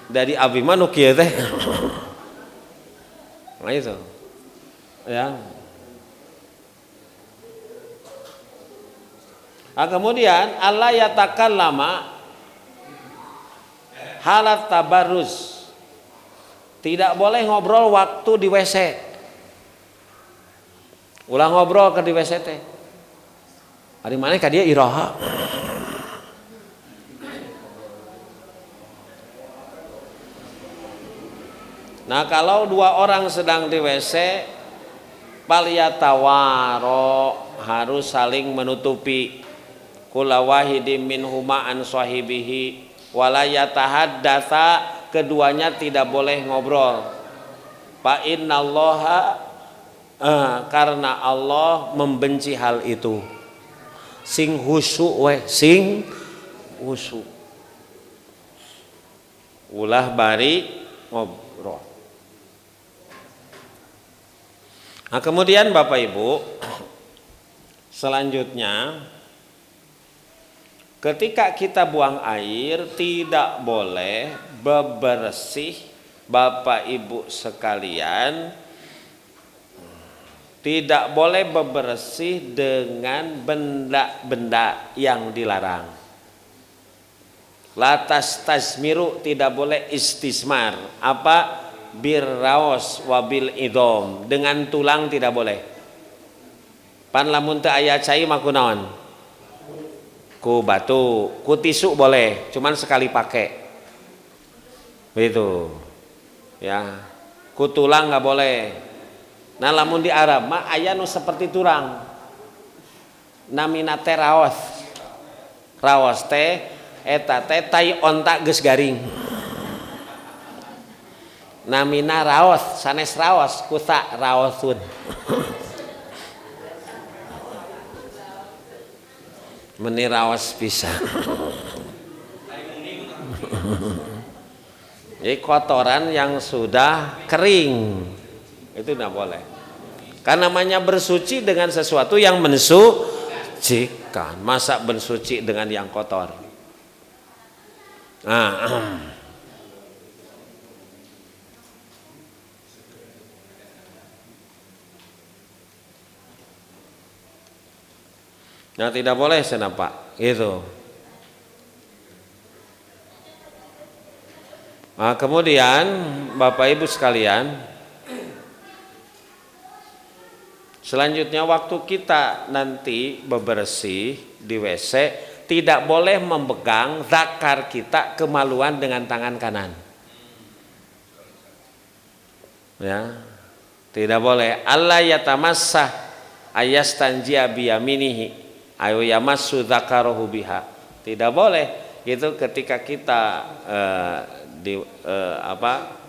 Dari abi mah nu kieu teh. Nah itu. Ya. Nah, kemudian Allah yatakallama halat tabarruz. Tidak boleh ngobrol waktu di WC. Ulah ngobrol ke di WC teh. Ari maneh ka dia iraha. Nah, kalau dua orang sedang di WC, paliyatawaro harus saling menutupi. Kula wahidin minhuma an sahibihi wala yatahaddatsa, keduanya tidak boleh ngobrol. Fa innallaha karena Allah membenci hal itu. Sing husu we, sing husu. Ulah bari ngobrol. Nah, kemudian Bapak Ibu, selanjutnya ketika kita buang air tidak boleh bebersih. Bapak Ibu sekalian, tidak boleh bebersih dengan benda-benda yang dilarang. Latas tasmiru, tidak boleh istismar. Apa? Birraos wabil idom, dengan tulang tidak boleh. Pan lamun teu aya cai mah kunaon? Ku batu, ku tisu boleh, cuman sekali pakai. Begitu. Ya. Ku tulang enggak boleh. Nah lamun di Arab mah aya nu seperti turang. Namina teh raos. Raos teh eta teh tai onta geus garing. Namina raos, sanes raos, kusa raosun. Meni raos bisa. Jadi kotoran yang sudah kering itu tidak boleh. Karena namanya bersuci dengan sesuatu yang mensucikan. Masa bersuci dengan yang kotor? Nah tidak boleh senapak gitu. Nah, kemudian Bapak Ibu sekalian, selanjutnya waktu kita nanti bebersih di WC tidak boleh memegang zakar kita kemaluan dengan tangan kanan. Ya, tidak boleh. Allah yatamassah ayastanjia biyaminihi ayo yamassu dzakarahu biha. Tidak boleh itu ketika kita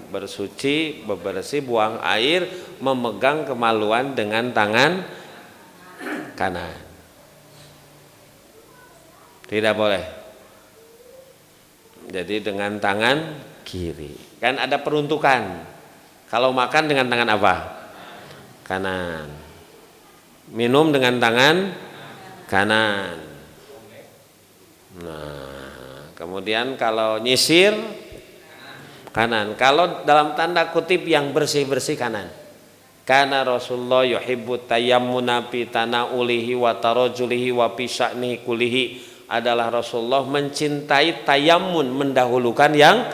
bersuci, bebersih, buang air, memegang kemaluan dengan tangan kanan. Tidak boleh. Jadi dengan tangan kiri. Kan ada peruntukan. Kalau makan dengan tangan apa? Kanan. Minum dengan tangan kanan. Nah, kemudian kalau nyisir kanan. Kalau dalam tanda kutip yang bersih-bersih kanan. Karena Rasulullah yuhibbu tayammuna fi tanaulihi wa tarajulihi wa fi sya'nihi kulihi. Adalah Rasulullah mencintai tayammun, mendahulukan yang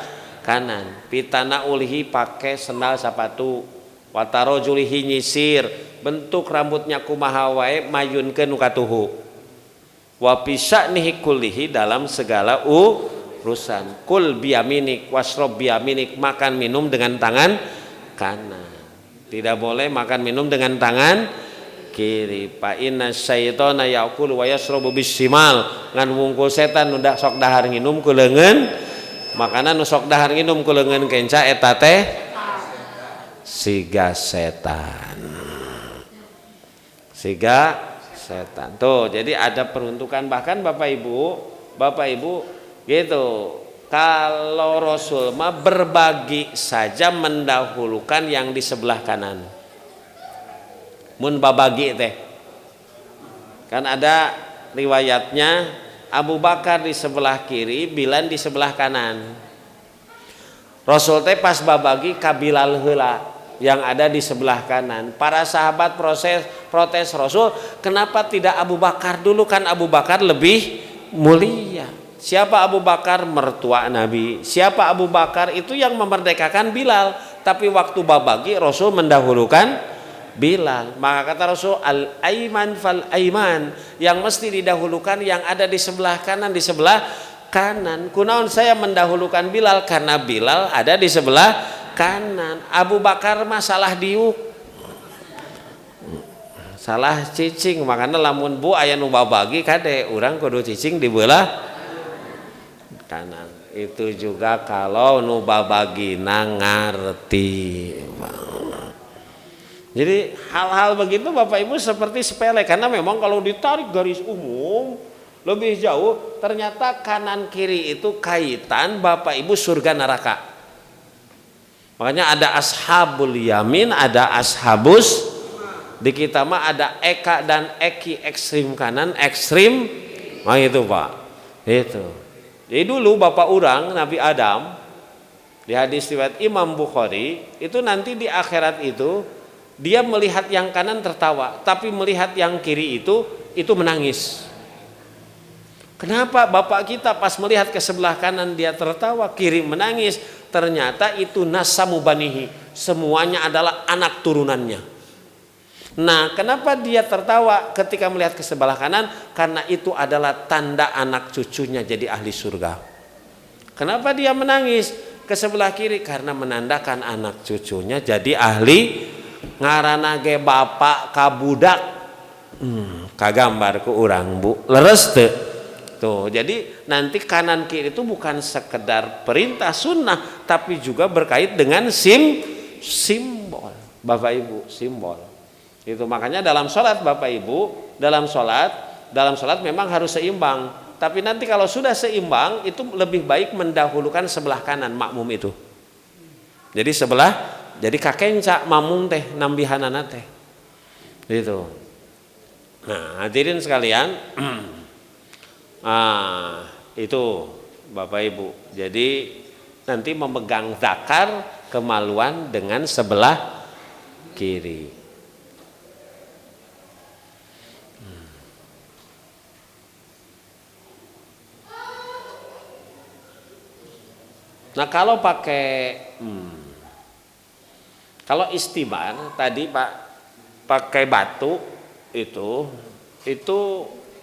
kanan. Fi tanaulihi pakai sendal sepatu, wa tarajulihi nyisir, bentuk rambutnya kumaha wae mayunkeun nu katuhu. Wa pisa'nihi kullihi, dalam segala urusan. Kul biyaminik wasrob biyaminik, makan minum dengan tangan kanan. Tidak boleh makan minum dengan tangan kiri. Fa inna syaitana ya'kulu wa yashrabu bisimal. Ngan wungkul setan nu sok dahar nginum ku leungeun. Makanan nu sok dahar nginum ku leungeun kenca eta teh siga setan. Siga setan. Tuh, jadi ada peruntukan bahkan Bapak Ibu gitu. Kalau Rasul mah berbagi saja mendahulukan yang di sebelah kanan. Mun babagi teh. Kan ada riwayatnya Abu Bakar di sebelah kiri, Bilal di sebelah kanan. Rasul teh pas babagi ka Bilal heula yang ada di sebelah kanan. Para sahabat protes Rasul, kenapa tidak Abu Bakar dulu, kan Abu Bakar lebih mulia. Siapa Abu Bakar? Mertua Nabi. Siapa Abu Bakar? Itu yang memerdekakan Bilal. Tapi waktu babagi Rasul mendahulukan Bilal. Maka kata Rasul, al-aiman fal-aiman, yang mesti didahulukan yang ada di sebelah kanan, di sebelah kanan. Kunaon saya mendahulukan Bilal? Karena Bilal ada di sebelah kanan. Abu Bakar mah salah diuk, salah cicing. Makanya lamun bu aya nu babagi kade urang kudu cicing di belah kanan. Itu juga kalau nu babagina ngarti. Jadi hal-hal begitu Bapak Ibu seperti sepele, karena memang kalau ditarik garis umum lebih jauh ternyata kanan kiri itu kaitan Bapak Ibu surga neraka. Makanya ada ashabul yamin, ada ashabus, di kita mah ada eka dan eki, ekstrim kanan, ekstrim itu Pak. Itu. Jadi dulu bapak orang Nabi Adam di hadis riwayat Imam Bukhari itu nanti di akhirat itu dia melihat yang kanan tertawa, tapi melihat yang kiri itu menangis. Kenapa bapak kita pas melihat ke sebelah kanan dia tertawa, kiri menangis? Ternyata itu nasamu banihi, semuanya adalah anak turunannya. Nah, kenapa dia tertawa ketika melihat ke sebelah kanan? Karena itu adalah tanda anak cucunya jadi ahli surga. Kenapa dia menangis ke sebelah kiri? Karena menandakan anak cucunya jadi ahli. Ngaranna ge bapak kabudak. Kagambar ku urang Bu, leres teu? Tuh, jadi nanti kanan kiri itu bukan sekedar perintah sunnah, tapi juga berkait dengan simbol. Bapak Ibu, simbol. Itu makanya dalam sholat Bapak Ibu, dalam sholat memang harus seimbang. Tapi nanti kalau sudah seimbang itu lebih baik mendahulukan sebelah kanan makmum itu. Jadi jadi kakenca makmum teh nambihanana teh. Gitu. Nah, hadirin sekalian, itu Bapak Ibu. Jadi nanti memegang zakar kemaluan dengan sebelah kiri. Nah kalau kalau istibar tadi Pak pakai batu itu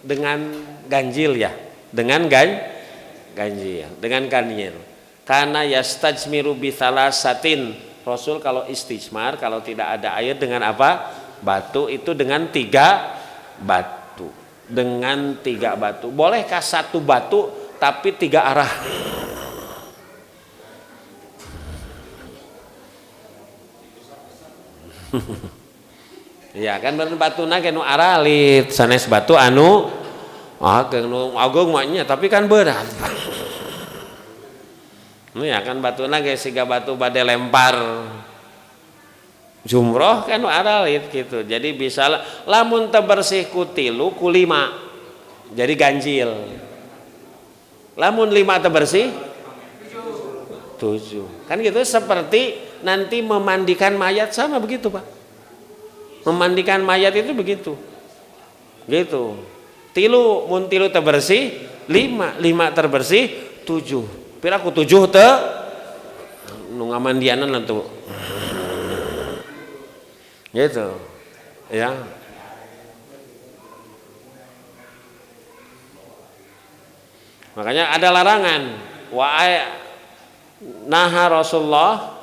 dengan ganjil ya, dengan ganjil, dengan ganjil. Karena yastajmiru bithalatsatin, Rasul kalau istijmar kalau tidak ada air dengan apa? Batu itu dengan 3 batu. Dengan 3 batu. Bolehkah 1 batu tapi 3 arah? Ya kan batuna ge nu aralit sanes batu anu nu agung mah tapi kan berat. Nu ya kan batuna ge siga batu bade lempar jumroh kan nu aralit gitu. Jadi bisa lamun teu bersih ku 3 ku 5 jadi ganjil. Lamun 5 teu bersih 7. Kan gitu seperti nanti memandikan mayat sama begitu Pak. Memandikan mayat itu begitu. Gitu. 3 mun 3 terbersih 5 terbersih 7. Pira ku 7 teu nu ngamandianan atuh. Gitu. Ya. Makanya ada larangan naha Rasulullah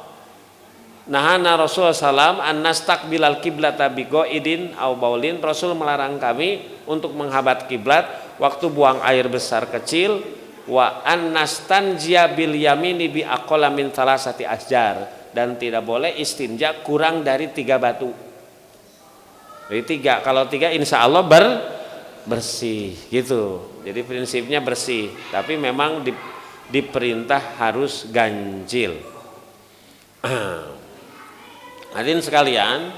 Nahana Rasulullah sallam an nastaqbilal qiblata bi qaidin aw baulin. Rasul melarang kami untuk menghabat kiblat waktu buang air besar kecil. Wa an nastanjiya bil yamini bi aqalla min salasati asjar, dan tidak boleh istinja kurang dari 3 batu. Dari 3, kalau 3 insya Allah bersih gitu. Jadi prinsipnya bersih, tapi memang diperintah harus ganjil. Hadirin sekalian,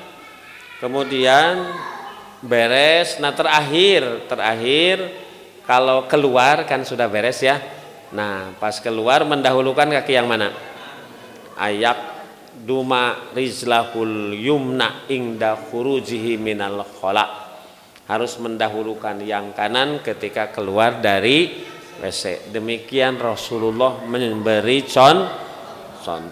kemudian beres. Nah terakhir kalau keluar kan sudah beres ya. Nah pas keluar mendahulukan kaki yang mana? Ayak duma rizlahul yumna ingda khurujihi minal khala. Harus mendahulukan yang kanan ketika keluar dari WC. Demikian Rasulullah memberi contoh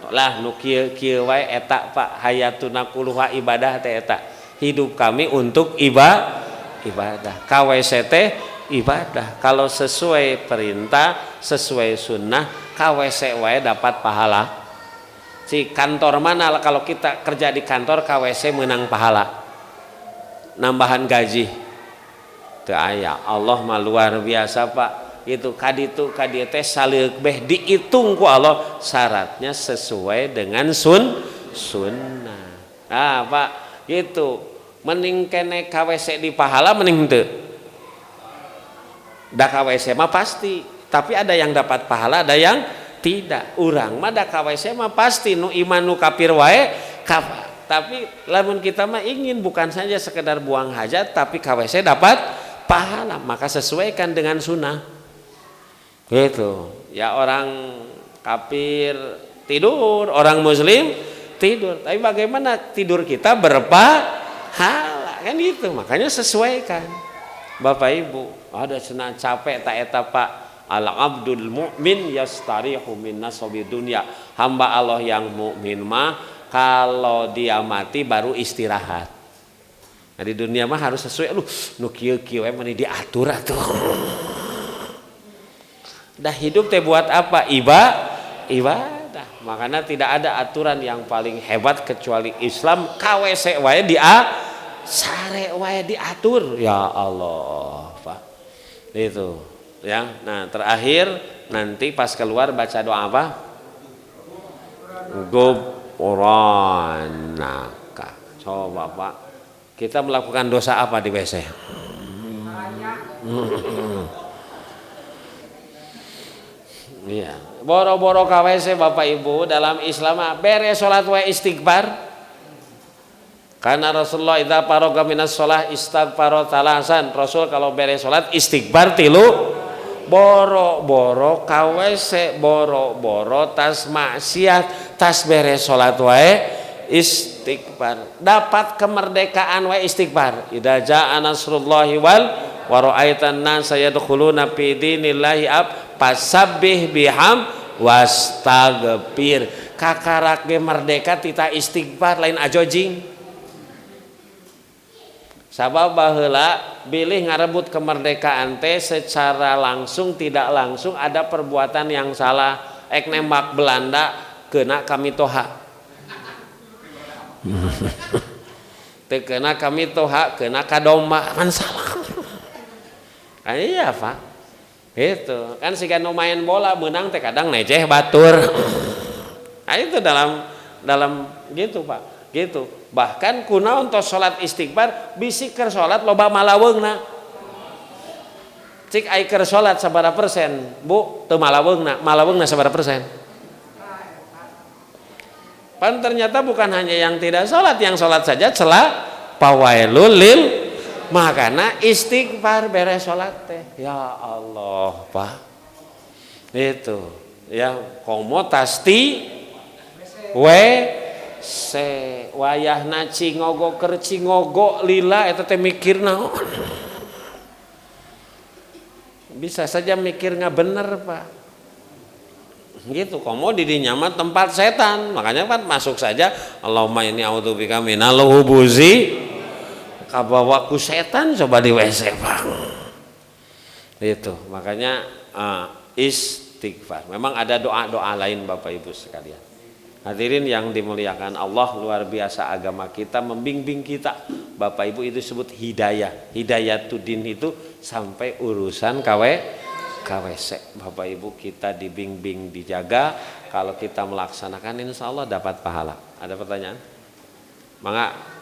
lah nu kieu wae eta Pak, hayatuna kulluha ibadah teh eta. Hidup kami untuk ibadah. Ka WC teh ibadah. Kalau sesuai perintah, sesuai sunnah, ka WC wae dapat pahala. Si kantor mana kalau kita kerja di kantor ka WC menang pahala. Nambahan gaji. Teu aya. Allah mah luar biasa Pak. Itu kaditu kadieu teh saleuk beh diitung ku Allah, syaratnya sesuai dengan sunnah. Ah Pak, gitu. Mending kene KWC di pahala mending teu. Da KWC mah pasti, tapi ada yang dapat pahala, ada yang tidak. Urang mah da KWC mah pasti nu iman nu kafir wae tapi lamun kita mah ingin bukan saja sekedar buang hajat tapi KWC dapat pahala, maka sesuaikan dengan sunnah. Gitu ya, orang kafir tidur, orang muslim tidur, tapi bagaimana tidur kita berpahala kan gitu. Makanya sesuaikan Bapak Ibu. Ada cenah capek tak eta Pak, al abdul mu'min yastarihu min nasabi dunya. Hamba Allah yang mukmin mah kalau dia mati baru istirahat. Nah di dunia mah harus sesuai. Nu kieu-kieu we meni diatur atuh. Dah hidup teh buat apa? Ibadah. Makanya tidak ada aturan yang paling hebat kecuali Islam. KWC wae sare wae diatur. Ya Allah, Pak. Itu, ya. Nah, terakhir nanti pas keluar baca doa apa? Ghufranaka. Coba Pak, kita melakukan dosa apa di WC? Iya, boro-boro KWC Bapak Ibu. Dalam Islam beres salat wa istighfar. Karena Rasulullah idza faraga minas shalah istighfar talasan. Rasul kalau beres salat istighfar 3. Boro-boro KWC, boro-boro tas maksiat, tas beres salat wae istighfar. Dapat kemerdekaan wae istighfar. Idza jaa nasrullahi wal wa ra'aitan nasa yadkhuluna fi dinillahi fasabbih biham wastaghfir. Kakarak ge merdeka tita istighfar lain ajojing. Sabab baheula bilih ngarebut kemerdekaan teh secara langsung tidak langsung ada perbuatan yang salah. Ek nembak Belanda kena kami toha. Teu kena kami toha, kena kadomba kan salah. Iya Pak. Itu kan siga nu main bola menang teh kadang neceh batur. Nah itu dalam gitu Pak, gitu. Bahkan kunaon tos salat istighfar bisi keur salat loba malaweungna. Cik ai keur salat sabaraha persen Bu teu malaweungna sabaraha persen? Pan ternyata bukan hanya yang tidak salat, yang salat saja celah pawailul lil. Makanya istighfar beres sholat teh. Ya Allah Pak. Itu ya komo tasti se wayahna cingogo keur cingogo lila eta teh mikir naon. Bisa saja mikir nggak bener Pak. Gitu komo di dinya mah tempat setan. Makanya kan masuk saja Allahumma inni a'udzubika minal hubuzi kabawa ku setan coba di WC Pak. Itu makanya istighfar. Memang ada doa-doa lain Bapak Ibu sekalian. Hadirin yang dimuliakan Allah, luar biasa agama kita membimbing kita. Bapak Ibu itu disebut hidayah. Hidayatuddin itu sampai urusan KWC. Bapak Ibu kita dibimbing, dijaga. Kalau kita melaksanakan insya Allah dapat pahala. Ada pertanyaan? Mangga.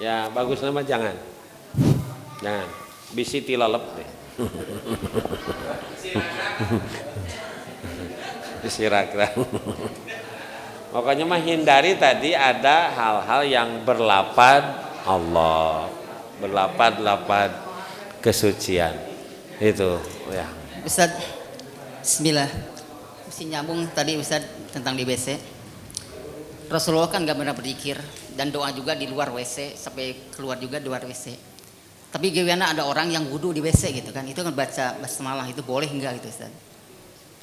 Ya bagus nama jangan. Jangan, bisi tilalep deh. Disirak. Pokoknya mah hindari tadi ada hal-hal yang berlapad Allah, berlapad-lapad kesucian. Itu ya. Ustaz, bismillah. Mesti nyambung tadi Ustaz tentang di WC. Rasulullah kan gak pernah berzikir dan doa juga di luar WC sampai keluar juga di luar WC. Tapi gimana ada orang yang wudhu di WC gitu kan? Itu kan baca basmalah itu boleh enggak gitu Ustaz?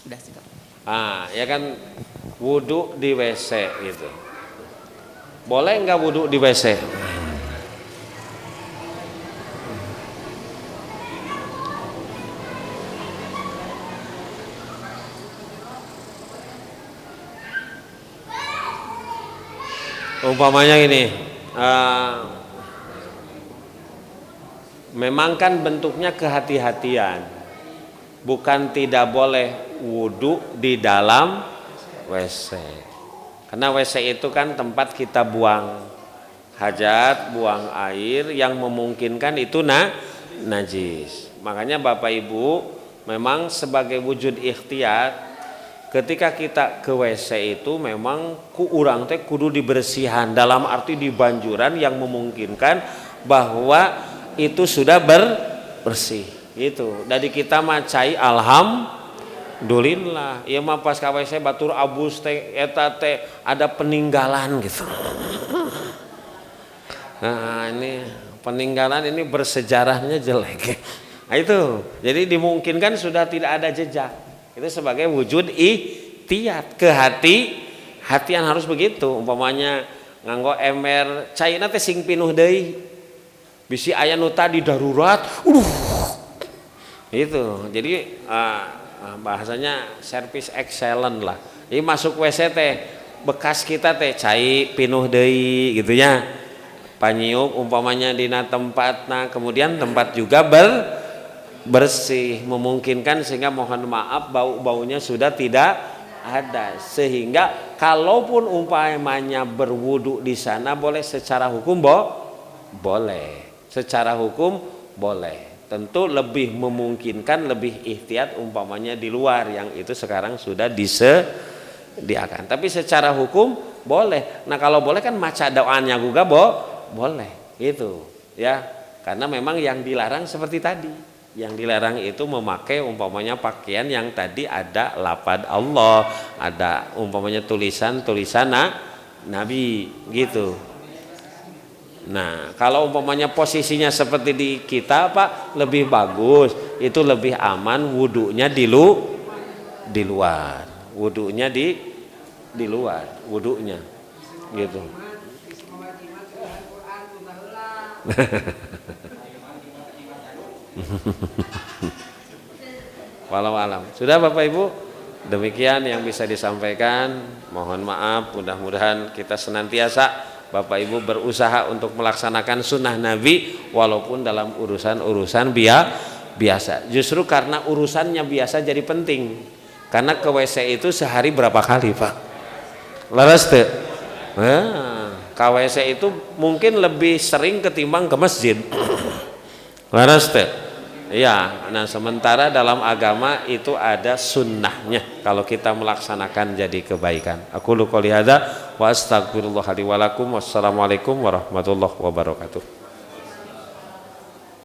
Udah sih. Ya kan wudhu di WC gitu. Boleh enggak wudhu di WC? Umpamanya ini, memang kan bentuknya kehati-hatian, bukan tidak boleh wudhu di dalam WC. Karena WC itu kan tempat kita buang hajat, buang air yang memungkinkan itu najis. Makanya Bapak Ibu memang sebagai wujud ikhtiyat, ketika kita ke WC itu memang ku urang teh kudu dibersihan, dalam arti dibanjuran yang memungkinkan bahwa itu sudah bersih itu. Dari kita macai alhamdulillah. Ieu mah pas ka WC batur abus teh eta teh ada peninggalan gitu. Nah, ini peninggalan ini bersejarahnya jelek. Nah, itu. Jadi dimungkinkan sudah tidak ada jejak. Itu sebagai wujud ihtiyat, hatian harus begitu. Umpamanya nganggo ember cairna teh sing pinuh deui. Bisi aya nu tadi darurat. Itu. Jadi bahasanya service excellent lah. Jadi masuk WC teh bekas kita teh cai pinuh deui gitu nya. Panyiuk umpamanya dina tempatna, kemudian tempat juga bersih, memungkinkan sehingga mohon maaf bau-baunya sudah tidak ada, sehingga kalaupun umpamanya berwudu di sana boleh secara hukum boleh, secara hukum boleh. Tentu lebih memungkinkan, lebih ihtiyat umpamanya di luar yang itu sekarang sudah disediakan. Tapi secara hukum boleh. Nah kalau boleh kan maca doanya juga boleh, gitu ya. Karena memang yang dilarang seperti tadi. Yang dilarang itu memakai umpamanya pakaian yang tadi ada lapad Allah, ada umpamanya tulisan Nabi gitu. Nah, kalau umpamanya posisinya seperti di kita Pak, lebih bagus, itu lebih aman wudunya di luar. Wudunya di luar, wudunya gitu. Walau alam. Sudah Bapak Ibu, demikian yang bisa disampaikan. Mohon maaf, mudah-mudahan kita senantiasa Bapak Ibu berusaha untuk melaksanakan sunnah Nabi walaupun dalam urusan-urusan biasa. Justru karena urusannya biasa jadi penting. Karena ke WC itu sehari berapa kali Pak? Laras teh? Ke WC itu mungkin lebih sering ketimbang ke masjid. Laras teh? Ya, nah sementara dalam agama itu ada sunnahnya kalau kita melaksanakan jadi kebaikan. Aku qouli hadza wa astaghfirullah li wa lakum. Wassalamualaikum warahmatullahi wabarakatuh.